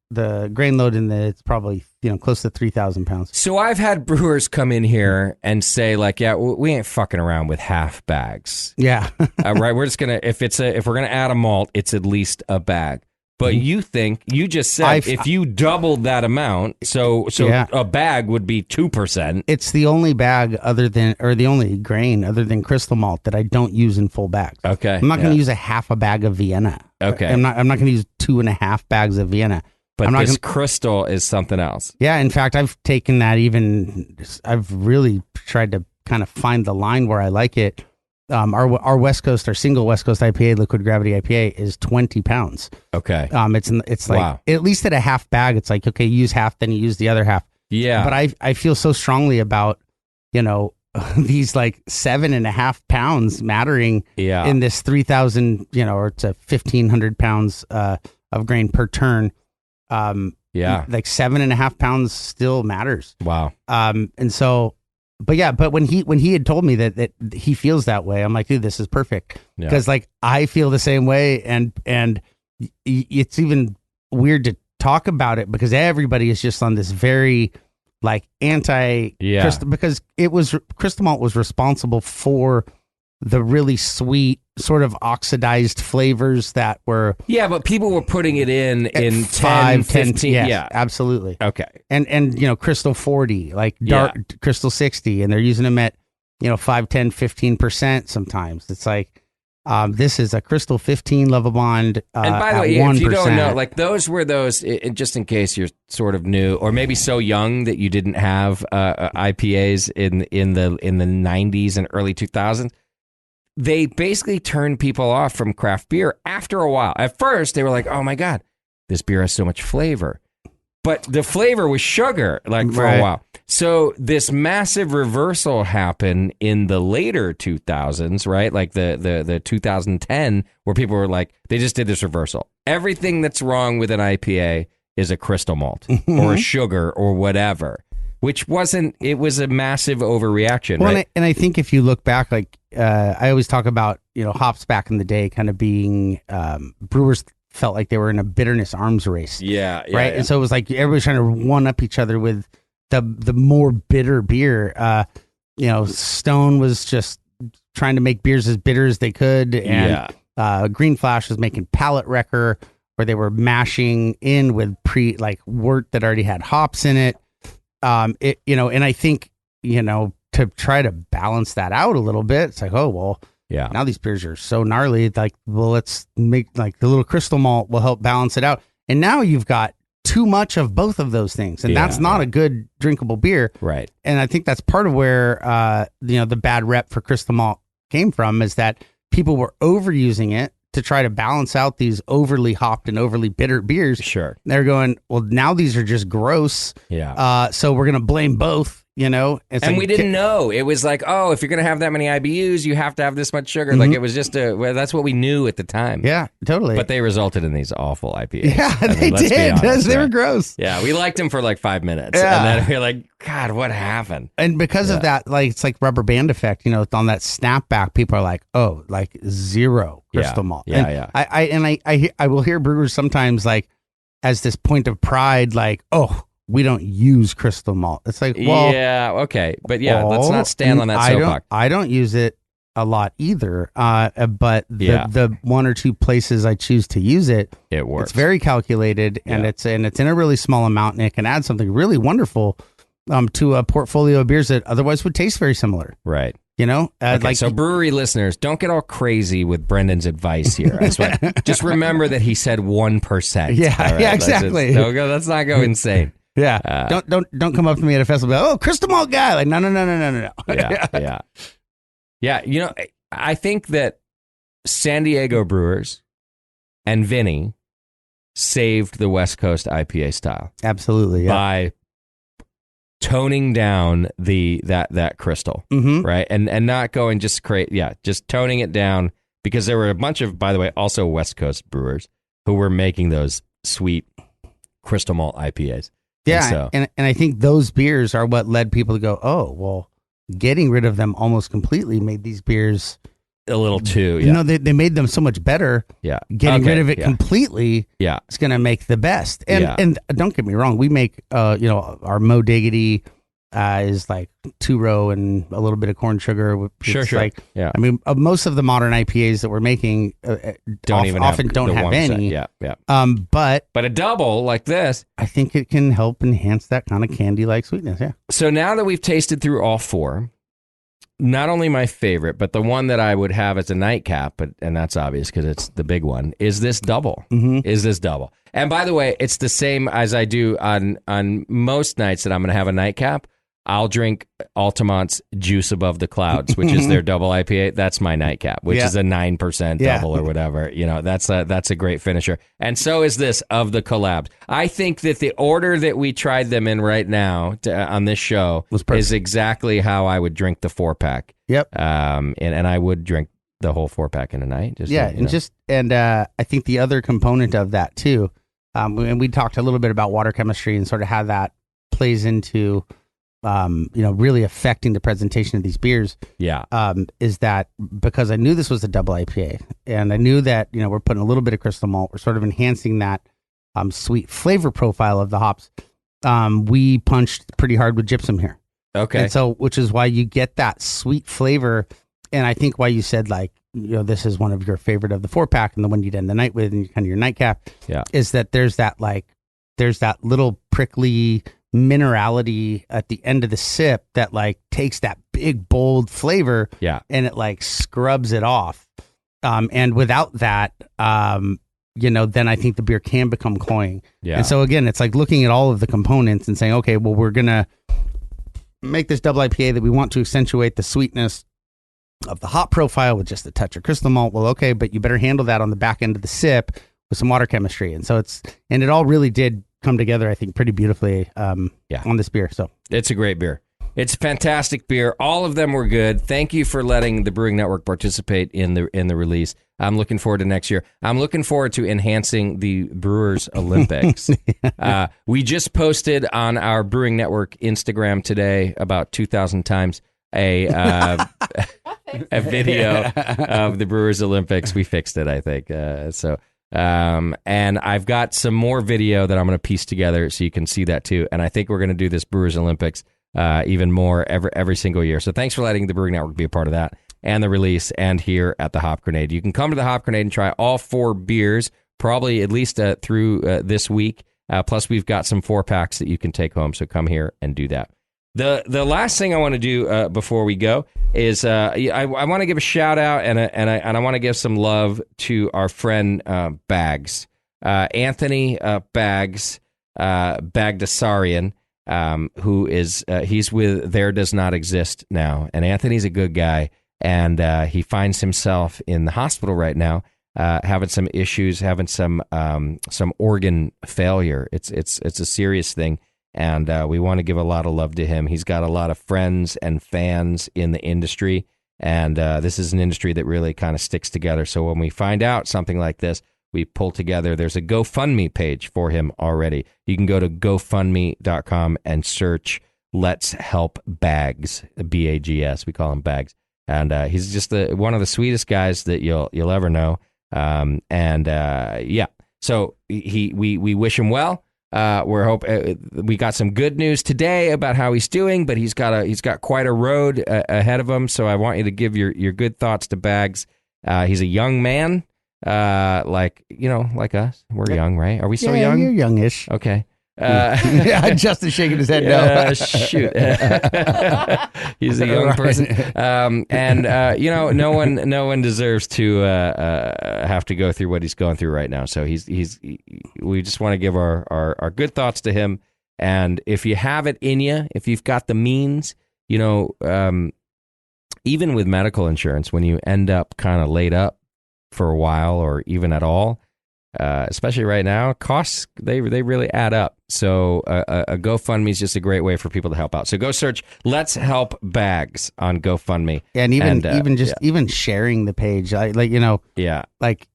the grain load it's probably close to 3,000 pounds. So I've had brewers come in here and say like, yeah, we ain't fucking around with half bags. Yeah. Right. We're just gonna if we're gonna add a malt, it's at least a bag. But you just said if you doubled that amount, so a bag would be 2%. It's the only bag the only grain other than crystal malt that I don't use in full bags. Okay. I'm not going to use a half a bag of Vienna. Okay. I'm not going to use 2.5 bags of Vienna. But this crystal is something else. Yeah. In fact, I've taken that I've really tried to kind of find the line where I like it. Our West Coast, our single West Coast IPA, Liquid Gravity IPA, is 20 pounds. Okay. It's like at least at a half bag, it's like, okay, you use half, then you use the other half. Yeah. But I feel so strongly about, these like 7.5 pounds mattering in this 3,000, or it's a 1,500 pounds of grain per turn. Like 7.5 pounds still matters. Wow. And so. But when he had told me that he feels that way, I'm like, dude, this is perfect, because like I feel the same way, and it's even weird to talk about it because everybody is just on this very like crystal, because crystal malt was responsible for the really sweet sort of oxidized flavors that were but people were putting it in 10, 15 absolutely. Okay. And crystal 40, like dark crystal 60, and they're using them at 5, 10, 15% sometimes. It's like this is a crystal 15 level bond and by the way, 1%. if you don't know, like those were those, just in case you're sort of new or maybe so young that you didn't have IPAs in the 90s and early 2000s. they basically turned people off from craft beer after a while. At first, they were like, oh my God, this beer has so much flavor. But the flavor was sugar, like for a while. So this massive reversal happened in the later 2000s, right? Like the 2010, where people were like, they just did this reversal. Everything that's wrong with an IPA is a crystal malt or a sugar or whatever, which wasn't, it was a massive overreaction, well, right? And I think if you look back, like I always talk about, hops back in the day kind of being brewers felt like they were in a bitterness arms race. Yeah. Right. Yeah. And so it was like everybody's trying to one up each other with the more bitter beer. Stone was just trying to make beers as bitter as they could. And Green Flash was making palate wrecker, where they were mashing in with wort that already had hops in it. And I think, to try to balance that out a little bit, it's like, oh, well, yeah. now these beers are so gnarly. Like, well, let's make like the little crystal malt will help balance it out. And now you've got too much of both of those things, and that's not a good drinkable beer. Right. And I think that's part of where the bad rep for crystal malt came from, is that people were overusing it to try to balance out these overly hopped and overly bitter beers. Sure. They're going, well, now these are just gross. Yeah. So we're going to blame both. And we didn't know. It was like, oh, if you're going to have that many IBUs, you have to have this much sugar. Like, it was just that's what we knew at the time. Yeah, totally. But they resulted in these awful IPAs. Yeah, they did. They were gross. Yeah, we liked them for like 5 minutes. Yeah. And then we were like, God, what happened? And because of that, like, it's like rubber band effect, on that snapback, people are like, oh, like zero crystal malt. Yeah, I will hear brewers sometimes, like, as this point of pride, like, oh, we don't use crystal malt. It's like, well, yeah, okay, but let's not stand on that soapbox. I don't use it a lot either. But the one or two places I choose to use it, it works. It's very calculated, and it's in a really small amount, and it can add something really wonderful to a portfolio of beers that otherwise would taste very similar. Right. Okay, so brewery listeners, don't get all crazy with Brendan's advice here. Just remember that he said 1%. Yeah, right? yeah, exactly. Let's not go insane. Yeah, don't come up to me at a festival. Oh, crystal malt guy! Like, no. Yeah. I think that San Diego brewers and Vinny saved the West Coast IPA style. Absolutely, yeah. By toning down that crystal, right, and not going just just toning it down, because there were a bunch of, by the way, also West Coast brewers who were making those sweet crystal malt IPAs. Yeah, and I think those beers are what led people to go, oh, well, getting rid of them almost completely made these beers a little too, yeah. They made them so much better. Yeah. Getting rid of it completely is going to make the best. And don't get me wrong, we make, our Mo Diggity is like 2-row and a little bit of corn sugar. Sure. Like, yeah. I mean, most of the modern IPAs that we're making don't have any. Yeah. But a double like this, I think it can help enhance that kind of candy-like sweetness. Yeah. So now that we've tasted through all four, not only my favorite, but the one that I would have as a nightcap, and that's obvious because it's the big one, is this double. Is this double? And by the way, it's the same as I do on most nights that I'm going to have a nightcap. I'll drink Altamont's Juice Above the Clouds, which is their double IPA. That's my nightcap, which is a 9% double or whatever. That's a great finisher. And so is this of the collabs. I think that the order that we tried them in right now on this show is exactly how I would drink the 4-pack. Yep. And I would drink the whole 4-pack in a night. I think the other component of that too, and we talked a little bit about water chemistry and sort of how that plays into really affecting the presentation of these beers. Yeah. Is that because I knew this was a double IPA, and I knew that, we're putting a little bit of crystal malt, we're sort of enhancing that sweet flavor profile of the hops. We punched pretty hard with gypsum here. Okay. And so, which is why you get that sweet flavor. And I think why you said, like, this is one of your favorite of the 4-pack and the one you'd end the night with and kind of your nightcap. Yeah. Is that there's that little prickly minerality at the end of the sip that like takes that big bold flavor and it like scrubs it off, and without that then I think the beer can become cloying. And so again, it's like looking at all of the components and saying, okay, well, we're gonna make this double IPA that we want to accentuate the sweetness the hop profile with just a touch of crystal malt. Well, okay, but you better handle that on the back end of the sip with some water chemistry. And so it all really did come together, I think, pretty beautifully on this beer. So it's a great beer. It's fantastic beer. All of them were good. Thank you for letting the Brewing Network participate in the release. I'm looking forward to next year. I'm looking forward to enhancing the Brewers Olympics. We just posted on our Brewing Network Instagram today about 2,000 times a video of the Brewers Olympics. We fixed it, I think. And I've got some more video that I'm going to piece together so you can see that too. And I think we're going to do this Brewers Olympics even more every single year. So thanks for letting the Brewing Network be a part of that and the release and here at the Hop Grenade. You can come to the Hop Grenade and try all 4 beers, probably at least through this week. Plus, we've got some 4-packs that you can take home. So come here and do that. The last thing I want to do before we go is I want to give a shout out and I want to give some love to our friend Bags, Anthony Bags Bagdasarian, who is he's with There Does Not Exist now, and Anthony's a good guy, and he finds himself in the hospital right now, having some issues, having some organ failure. It's a serious thing. And we want to give a lot of love to him. He's got a lot of friends and fans in the industry. And this is an industry that really kind of sticks together. So when we find out something like this, we pull together. There's a GoFundMe page for him already. You can go to GoFundMe.com and search Let's Help Bags, B-A-G-S. We call him Bags. And he's just one of the sweetest guys that you'll ever know. So we wish him well. We got some good news today about how he's doing, but he's got quite a road ahead of him. So I want you to give your good thoughts to Bags. He's a young man, like us. We're young, right? Are we so young? You're youngish. Okay. Justin's shaking his head no. Shoot. He's a young person. No one deserves to have to go through what he's going through right now. So we just want to give our good thoughts to him. And if you have it in you, if you've got the means, even with medical insurance, when you end up kind of laid up for a while or even at all, especially right now, costs, they really add up. So a GoFundMe is just a great way for people to help out. So go search Let's Help Bags on GoFundMe. And even sharing the page, like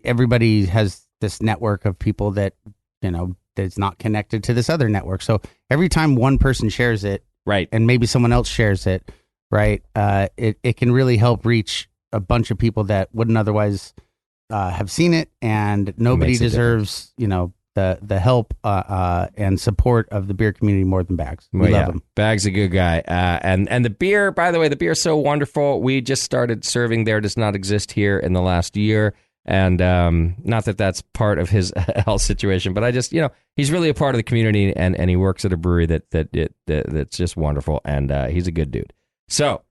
everybody has this network of people that, that's not connected to this other network. So every time one person shares it, right, and maybe someone else shares it, right, it can really help reach a bunch of people that wouldn't otherwise have seen it, and nobody deserves, the help and support of the beer community more than Bags. We love him. Bags a good guy. And the beer, by the way, the beer is so wonderful. We just started serving There Does Not Exist here in the last year. And not that that's part of his health situation, but I just, he's really a part of the community, and he works at a brewery that's just wonderful. And he's a good dude. So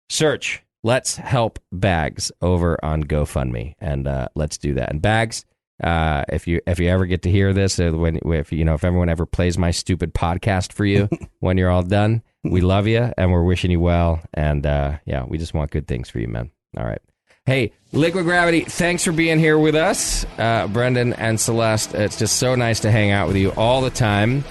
search Let's Help Bags over on GoFundMe, and let's do that. And Bags, if you ever get to hear this, if everyone ever plays my stupid podcast for you when you're all done, we love you and we're wishing you well. And we just want good things for you, man. All right. Hey, Liquid Gravity, thanks for being here with us, Brendan and Celeste. It's just so nice to hang out with you all the time.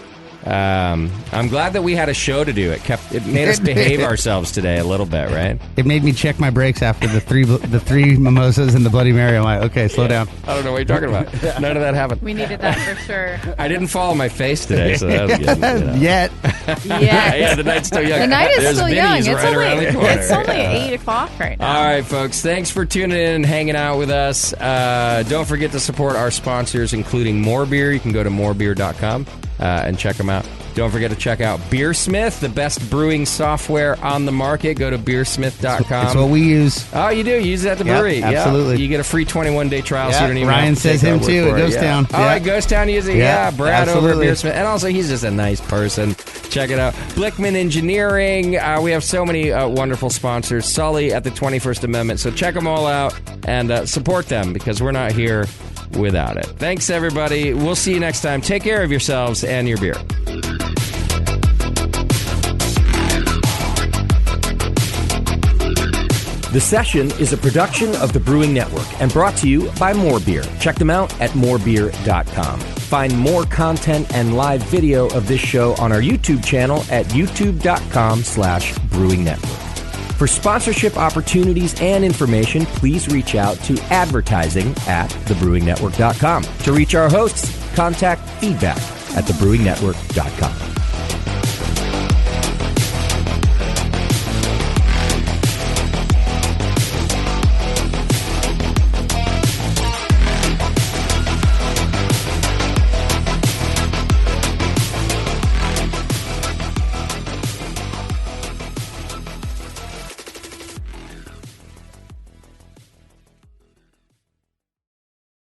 I'm glad that we had a show to do. It made us behave ourselves today a little bit, right? It made me check my brakes after the three mimosas and the Bloody Mary. I'm like, okay, slow down. I don't know what you're talking about. None of that happened. We needed that for sure. I didn't follow my face today, so that was good. Yet. Yeah, the night's still young. The night is still young. It's only 8 o'clock right now. All right, folks. Thanks for tuning in and hanging out with us. Don't forget to support our sponsors, including More Beer. You can go to morebeer.com and check them out. Don't forget to check out Beersmith, the best brewing software on the market. Go to beersmith.com. That's what we use. Oh, you do? You use it at the brewery. Yep, absolutely. You get a free 21-day trial. So you don't even Ryan says him too at Ghost Town. Oh, at Ghost Town, you use it? Yeah, Brad absolutely. over at Beersmith. And also, he's just a nice person. Check it out. Blickman Engineering. We have so many wonderful sponsors. Sully at the 21st Amendment. So check them all out and support them, because we're not here without it. Thanks, everybody. We'll see you next time. Take care of yourselves and your beer. The Session is a production of the Brewing Network and brought to you by More Beer. Check them out at morebeer.com. Find more content and live video of this show on our YouTube channel at youtube.com/Brewing Network. For sponsorship opportunities and information, please reach out to advertising@thebrewingnetwork.com. To reach our hosts, contact feedback@thebrewingnetwork.com.